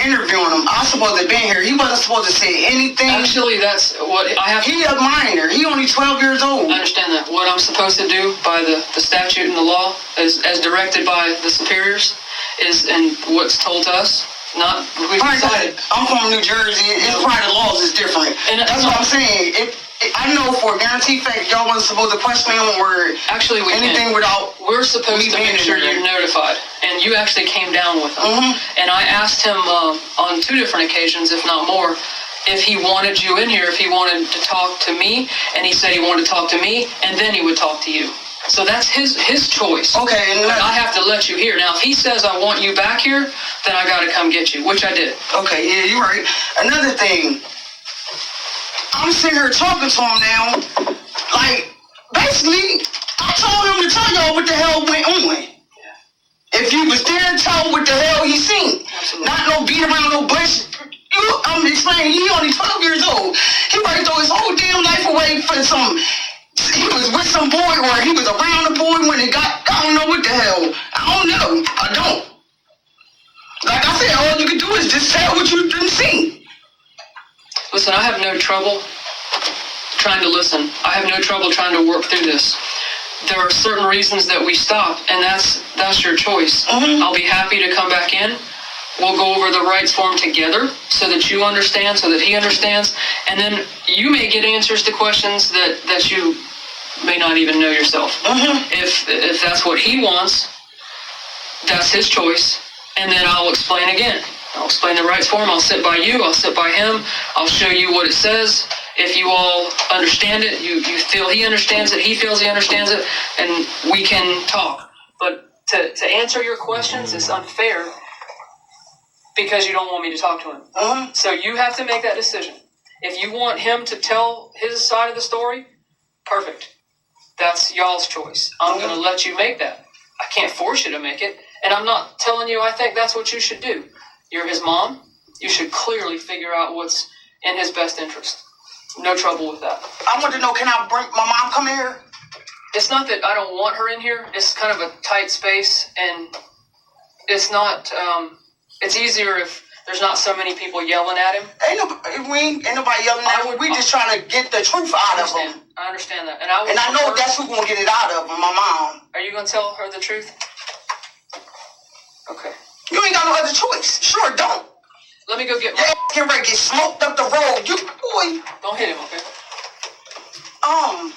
interviewing him, I was supposed to have been here. He wasn't supposed to say anything. Actually, that's what I have. He a minor. He only 12 years old. I understand that. What I'm supposed to do by the statute and the law, as directed by the superiors, is, and what's told to us, not we've decided. I'm from New Jersey. It's probably the laws is different. And that's what I'm saying. I know for a guaranteed fact y'all wasn't supposed to question me on word. Actually, we anything can. without. We're supposed to make sure you're notified, and you actually came down with him. And I asked him on 2 different occasions, if not more, if he wanted you in here, if he wanted to talk to me, and he said he wanted to talk to me, and then he would talk to you. So that's his choice. Okay. But I have to let you here. Now, if he says I want you back here, then I got to come get you, which I did. Okay, yeah, you're right. Another thing, I'm sitting here talking to him now. Like, basically, I told him to tell y'all what the hell went on. If you was there, tell what the hell he seen. Absolutely. Not no beat around no bush. I'm explaining, he only 12 years old. He probably throw his whole damn life away for some. He was with some boy or he was around the boy when it got, I don't know what the hell. I don't know. I don't. Like I said, all you can do is just tell what you didn't see. Listen, I have no trouble trying to listen. I have no trouble trying to work through this. There are certain reasons that we stop, and that's your choice. I'll be happy to come back in. We'll go over the rights form together so that you understand, so that he understands, and then you may get answers to questions that you may not even know yourself. If that's what he wants, that's his choice, and then I'll explain again. I'll explain the rights form. I'll sit by you. I'll sit by him. I'll show you what it says. If you all understand it, you feel he understands it, he feels he understands it, and we can talk. But to answer your questions is unfair because you don't want me to talk to him. So you have to make that decision. If you want him to tell his side of the story, perfect. That's y'all's choice. I'm going to let you make that. I can't force you to make it, and I'm not telling you I think that's what you should do. You're his mom. You should clearly figure out what's in his best interest. No trouble with that. I want to know, can I bring my mom come here? It's not that I don't want her in here. It's kind of a tight space, and it's not, it's easier if there's not so many people yelling at him. Ain't nobody yelling at him. We just trying to get the truth out of him. I understand that. And I know that's who's going to get it out of him, my mom. Are you going to tell her the truth? Okay. You ain't got no other choice. Sure don't. Let me go get Your my... ass getting ready to get smoked up the road. You, boy. Don't hit him, okay? Hold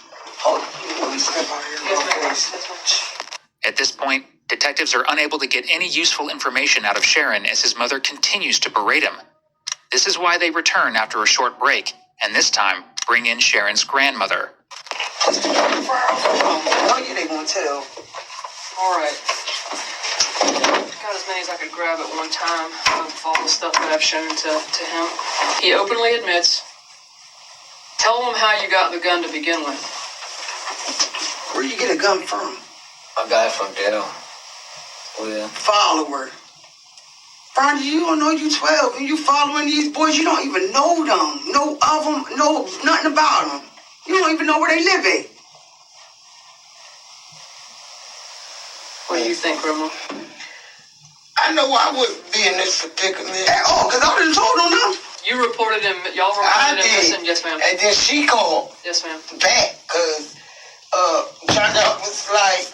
on. Let me step out here. Yes, ma'am. Yes, ma'am. At this point, detectives are unable to get any useful information out of Sharon as his mother continues to berate him. This is why they return after a short break, and this time bring in Sharon's grandmother. Oh, yeah, they gonna tell. All right. Got as many as I could grab at one time of all the stuff that I've shown to him. He openly admits. Tell him how you got the gun to begin with. Where you get a gun from? I got it from Daryl. Well, Follower. Brian, you don't know you 12 and you following these boys. You don't even know them. Know of them. Know nothing about them. You don't even know where they live at. What do you think, Grandma? I know I wouldn't be in this predicament at all, because I done told on them. You reported him. Y'all reported him missing. Yes, ma'am. And then she called Yes, ma'am. back, because John was like,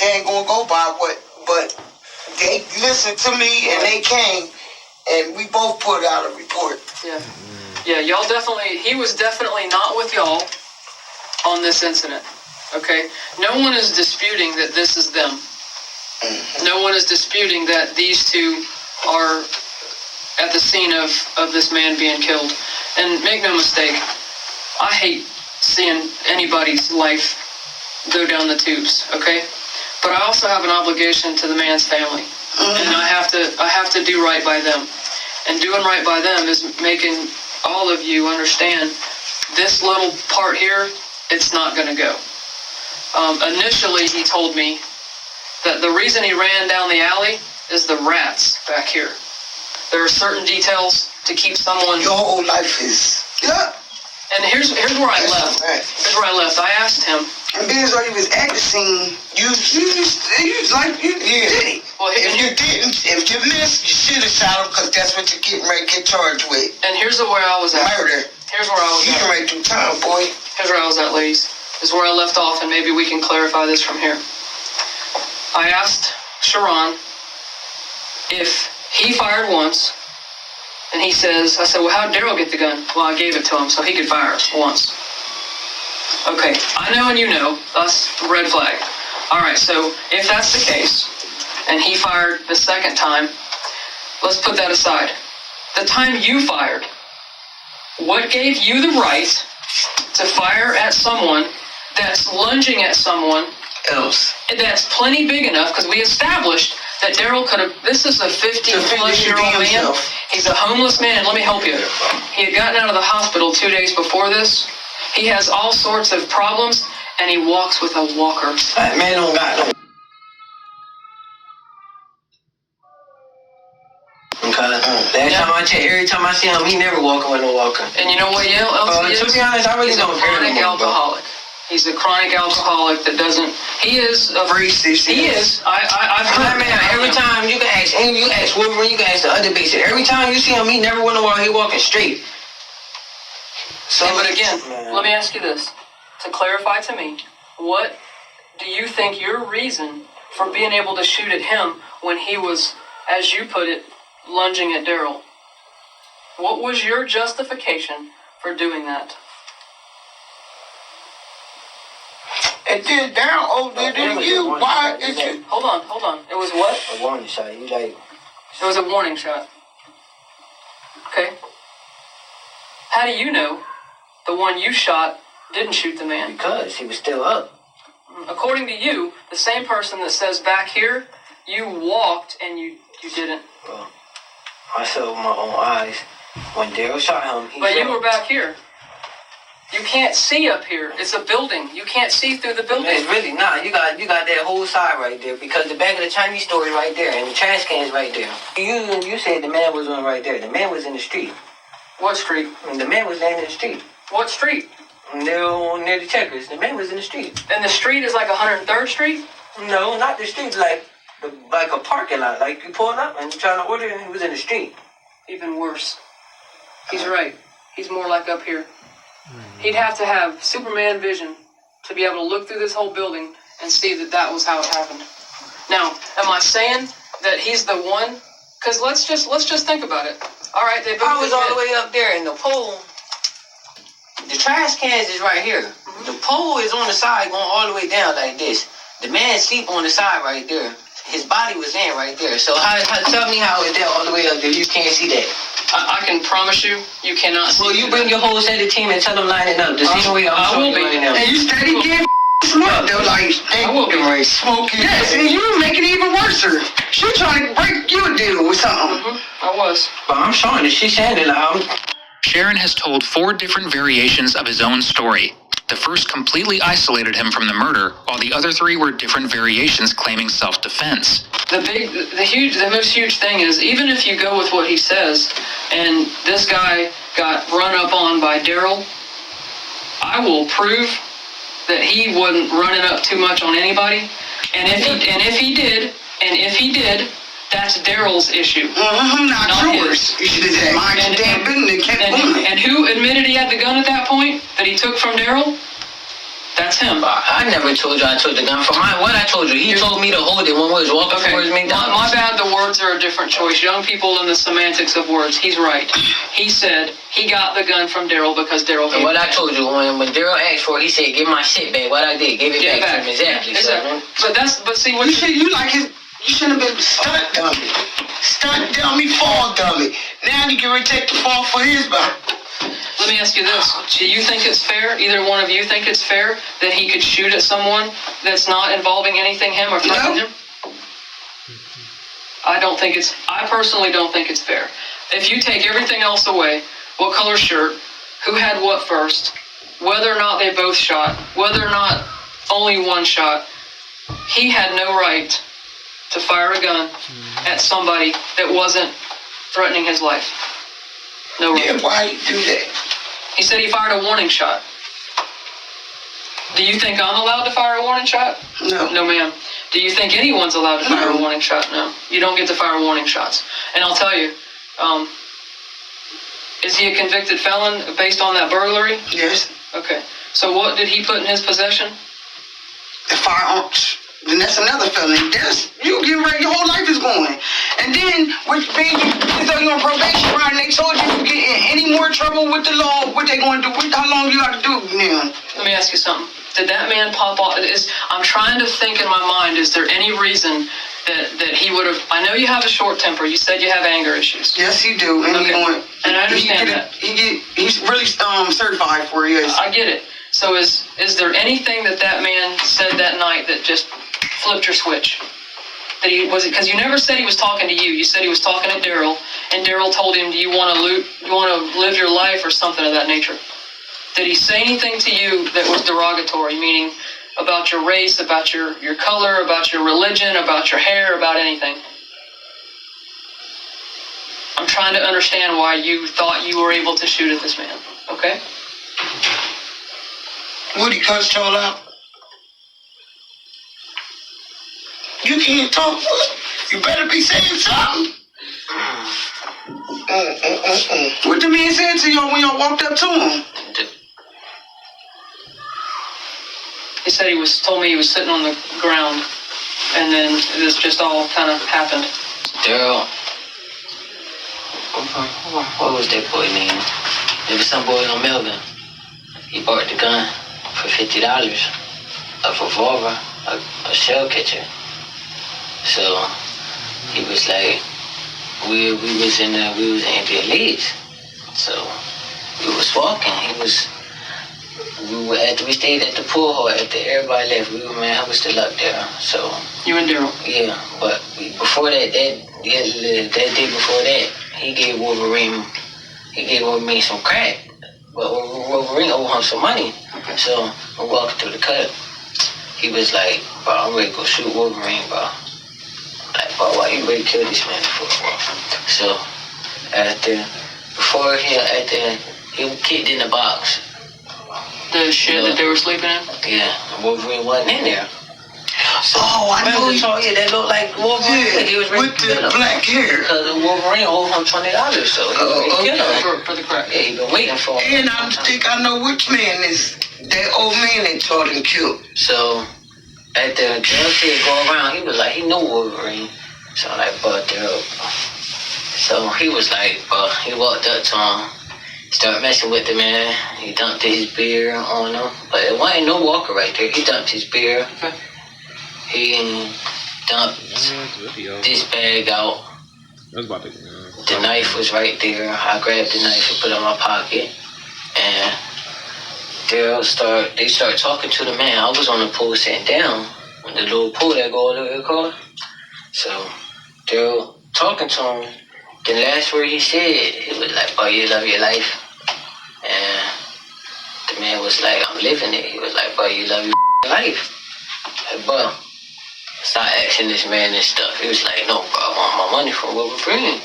they ain't gonna go by what, but they listened to me and they came, and we both put out a report. Yeah. Yeah, y'all definitely, he was definitely not with y'all on this incident, okay? No one is disputing that this is them. No one is disputing that these two are at the scene of this man being killed. And make no mistake, I hate seeing anybody's life go down the tubes, okay? But I also have an obligation to the man's family. And I have to do right by them. And doing right by them is making all of you understand this little part here, it's not going to go. Initially, he told me that the reason he ran down the alley is the rats back here. There are certain details to keep someone... Your whole life is... Yeah. And here's where I left. Here's where I left. I asked him... And being as though he was at the scene, you did it. Well, if you didn't, if you missed, you should have shot him, because that's what you're getting ready to get charged with. And here's where I was at. Murder. Here's where I was You at. can right through time, boy. Here's where I was at, ladies. This is where I left off, and maybe we can clarify this from here. I asked Sharon if he fired once, and he says, I said, well, how did Daryl get the gun? Well, I gave it to him so he could fire once. Okay, I know and you know, that's red flag. All right, so if that's the case, and he fired the second time, let's put that aside. The time you fired, what gave you the right to fire at someone that's lunging at someone Else. that's plenty big enough, because we established that Daryl could have, this is a 50-plus-year-old man. He's a homeless man. Let me help you. He had gotten out of the hospital 2 days before this. He has all sorts of problems, and he walks with a walker. that man don't got no... Okay. Every time I see him, he never walking with no walker. And you know what else he is? To be honest, I really He's don't a care chronic anymore, bro. alcoholic. He's a chronic alcoholic that doesn't... He is a... Racist. He is. I've heard... That man, every time you can ask Wolverine, you can ask the other basic. Every time you see him, he never went while he walking straight. So, Yeah, but again, man. let me ask you this. To clarify to me, what do you think your reason for being able to shoot at him when he was, as you put it, lunging at Daryl? What was your justification for doing that? And then down older than you. Why is you? Hold on. It was what? A warning shot. You like... It was a warning shot. Okay. How do you know the one you shot didn't shoot the man? Because he was still up. According to you, the same person that says back here, you walked and you didn't. Well, I saw with my own eyes. When Daryl shot him, he But you shot. were back here. You can't see up here. It's a building. You can't see through the building. It's really not. You got that whole side right there, because the back of the Chinese store is right there, and the trash can is right there. You said the man was on right there. The man was in the street. What street? And the man was laying in the street. What street? Near the Checkers. The man was in the street. And the street is like 103rd Street? No, not the street. Like a parking lot. Like you pulling up and trying to order, and he was in the street. Even worse. He's right. He's more like up here. He'd have to have Superman vision to be able to look through this whole building and see that that was how it happened. Now, am I saying that he's the one Because let's just think about it. All right, they both I was all the admit- way up there in the pole. The trash cans is right here. The pole is on the side going all the way down like this. The man sleep on the side right there. His body was in right there. So tell me how is that all the way up there? You can't see that. I can promise you, you cannot see. Well, you bring your whole set of team and tell them line it up. The same way I I'm will showing you be. right now. And you steady getting smoked. They're like, I will be. smoking. Yes, and you make it even worse. She trying to break you a deal with something. I was. But I'm showing it. She's saying it like Sharon has told 4 different variations of his own story. The first completely isolated him from the murder, while the other 3 were different variations claiming self-defense. The most huge thing is, even if you go with what he says, and this guy got run up on by Daryl, I will prove that he wasn't running up too much on anybody. And if he did, that's Daryl's issue. Not yours. You should have mind your damn business and kept moving. And who admitted he had the gun at that point that he took from Daryl? That's him. I never told you I took the gun from what I told you. He told me to hold it when we was walking towards Okay, McDonald's. my bad, the words are a different choice. Young people and the semantics of words. He's right. He said he got the gun from Daryl because Daryl gave What it I told you, when Daryl asked for it, he said, give my shit back. What I did, gave it Get back to him. Exactly. Exactly. But see what You shouldn't have been stunt dummy. Stunt dummy, fall dummy. Now you can retake the fall for his body. Let me ask you this. Do you think it's fair, either one of you think it's fair, that he could shoot at someone that's not involving anything him or threatening him? I personally don't think it's fair. If you take everything else away, what color shirt, who had what first, whether or not they both shot, whether or not only one shot, he had no right to fire a gun at somebody that wasn't threatening his life. No right. Yeah, why you do that? He said he fired a warning shot. Do you think I'm allowed to fire a warning shot? No. No, ma'am. Do you think anyone's allowed to fire a warning shot? No. You don't get to fire warning shots. And I'll tell you, is he a convicted felon based on that burglary? Yes. Okay. So what did he put in his possession? The firearms. Then that's another felony. You getting ready, your whole life is going. And then, with being, so you're on probation, right, and they told you to get in any more trouble with the law, what they going to do, how long you got to do now? Let me ask you something. Did that man pop off? I'm trying to think in my mind, is there any reason that he would have, I know you have a short temper, you said you have anger issues. Yes, you do. And Okay. And I understand that. He's really certified for it, yes. I get it. So is there anything that man said that night that just flipped your switch? That because you never said he was talking to you. You said he was talking to Daryl, and Daryl told him, do you want to live your life or something of that nature? Did he say anything to you that was derogatory, meaning about your race, about your color, about your religion, about your hair, about anything? I'm trying to understand why you thought you were able to shoot at this man, okay? Would he cuss y'all out? You can't talk. You better be saying something. What the man said to y'all when y'all walked up to him? He said told me he was sitting on the ground, and then this just all kind of happened. Daryl. What was that boy name? There was some boy on Melvin. He bought the gun for $50. A revolver, a shell catcher. So he was like, we was in the leads. So we was walking. We stayed at the pool hall after everybody left. I was still up there. So You and Daryl. yeah, but before that day before that, he gave Wolverine some crack. But Wolverine owed him some money. So we're walking through the cut. He was like, bro, I'm ready to go shoot Wolverine, bro. Like, bro, why you ready to kill this man for? So he was kicked in the box. The shit that they were sleeping in? Yeah, Wolverine wasn't in there. So, I know. That looked like Wolverine. Yeah, He was ready with to the kill him. black hair. Because Wolverine owed him $20, so he was ready to kill him. For the crack. Yeah, he been waiting for him. And I think I know which man is that old man that taught him killed. So, at the jail said go around, he was like, he knew Wolverine. So I'm like, but So he was like, he walked up to him, started messing with the man. He dumped his beer on him, but it wasn't no walker right there. He dumped his beer. Okay. He dumped this bag out. The knife was right there. I grabbed the knife and put it in my pocket. And they started talking to the man. I was on the pool sitting down, on the little pool that go over the car. So Daryl talking to him. The last word he said, he was like, "Boy, you love your life." And the man was like, "I'm living it." He was like, "Boy, you love your life." Like, bro, start asking this man and stuff. He was like, "No, bro, I want my money from what we're bringing."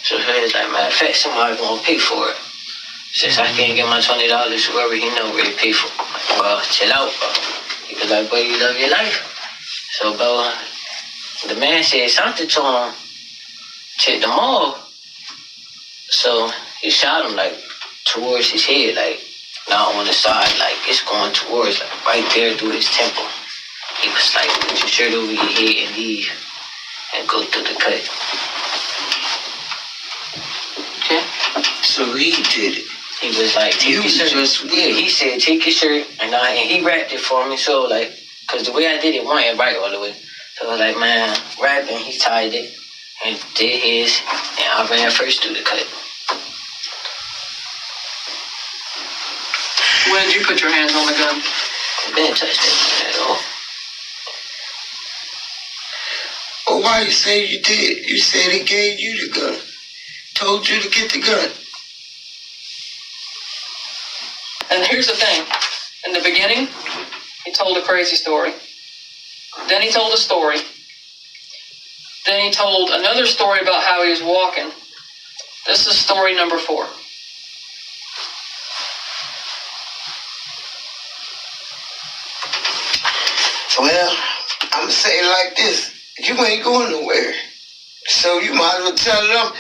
So he was like, "Matter of fact, somebody's gonna pay for it. Since I can't get my $20, whoever he know will pay for it." Like, well, chill out, bro. He was like, "Boy, you love your life." So, bro, the man said something to him, check them all. So he shot him like towards his head, like not on the side, like it's going towards, like right there through his temple. He was like, "Put your shirt over your head and leave and go through the cut." Okay. So he did it. He was like, "Take your shirt." Yeah, he said, "Take your shirt," and he wrapped it for me. So like, cause the way I did it wasn't right all the way. So I was like, man, wrap it. He tied it and did his, and I ran first through the cut. When did you put your hands on the gun? I didn't touch that gun at all. Well, why you say you did? You said he gave you the gun. Told you to get the gun. And here's the thing. In the beginning, he told a crazy story. Then he told a story. Then he told another story about how he was walking. This is story number 4. Well, I'm going to say it like this. You ain't going nowhere. So you might as well tell them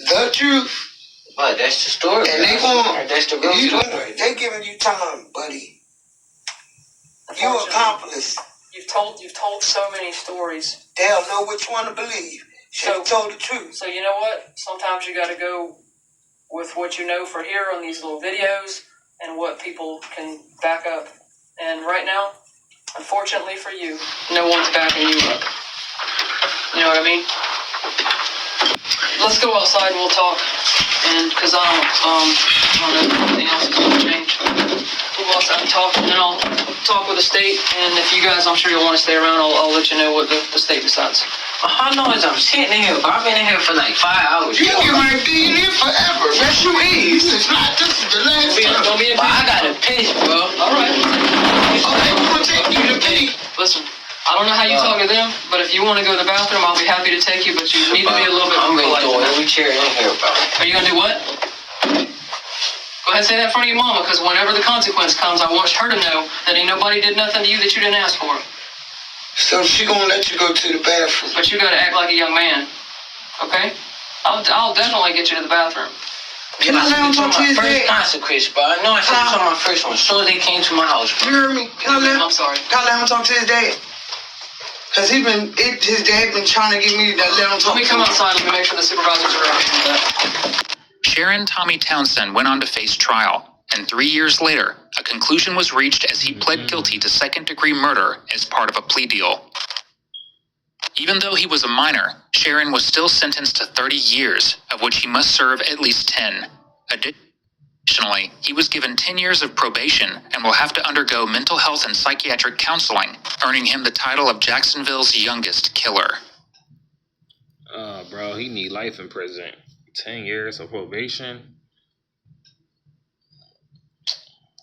the truth. But that's the story. And they going That's the real story. They giving you time, buddy. You accomplice. You've told so many stories. They'll know which one to believe. Should have told the truth. So you know what? Sometimes you got to go with what you know for here on these little videos and what people can back up. And right now, unfortunately for you, no one's backing you up. You know what I mean? Let's go outside and we'll talk. And because I don't know if anything else is going to change. We'll go outside and talk, and then I'll talk with the state. And if you guys, I'm sure you'll want to stay around, I'll let you know what the state decides. How long is I'm sitting in here? I've been in here for like 5 hours. You might be in here forever. Yes, you is. This is the last time. Don't be But I gotta piss, bro. All right. Okay, we're going to take you to pee. Listen, I don't know how you talk to them, but if you want to go to the bathroom, I'll be happy to take you, but you need to be a little bit I'm more ready to polite. throw every chair in here, bro. Are you going to do what? Go ahead and say that in front of your mama, because whenever the consequence comes, I want her to know that ain't nobody did nothing to you that you didn't ask for. So she going to let you go to the bathroom. But you got to act like a young man, okay? I'll definitely get you to the bathroom. Can I let him talk to his First dad? consequence, bro. I know I said this on my first one. So they came to my house, You bro. heard me? Can I I'm sorry. let him talk to his dad? Because his dad been trying to get me to let him talk Let me to come him. outside and let me make sure the supervisors are ready for that. Sharon Tommy Townsend went on to face trial, and 3 years later, a conclusion was reached as he pled guilty to second-degree murder as part of a plea deal. Even though he was a minor, Sharon was still sentenced to 30 years, of which he must serve at least 10. Additionally, he was given 10 years of probation and will have to undergo mental health and psychiatric counseling, earning him the title of Jacksonville's youngest killer. Bro, he need life in prison. 10 years of probation.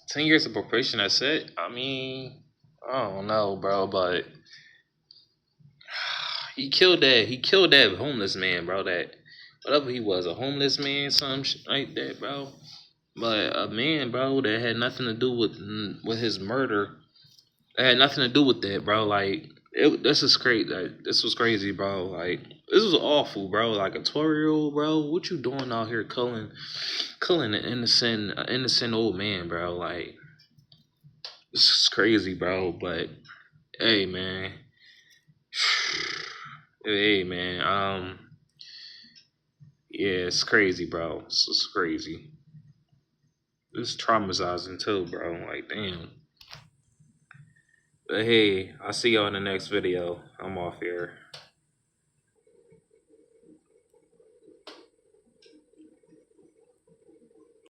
10 years of probation, that's it? I mean, I don't know, bro, but he killed that homeless man, bro. That whatever he was, a homeless man, some shit like that, bro. But a man, bro, that had nothing to do with his murder. It had nothing to do with that, bro. Like, this is crazy. Like, this was crazy, bro. Like, this was awful, bro. Like, a 12-year-old, bro. What you doing out here killing an innocent old man, bro? Like, this is crazy, bro. But hey, man. Hey, man. Yeah, it's crazy, bro. It's crazy. It's traumatizing too, bro. Like, damn. But hey, I'll see y'all in the next video. I'm off here.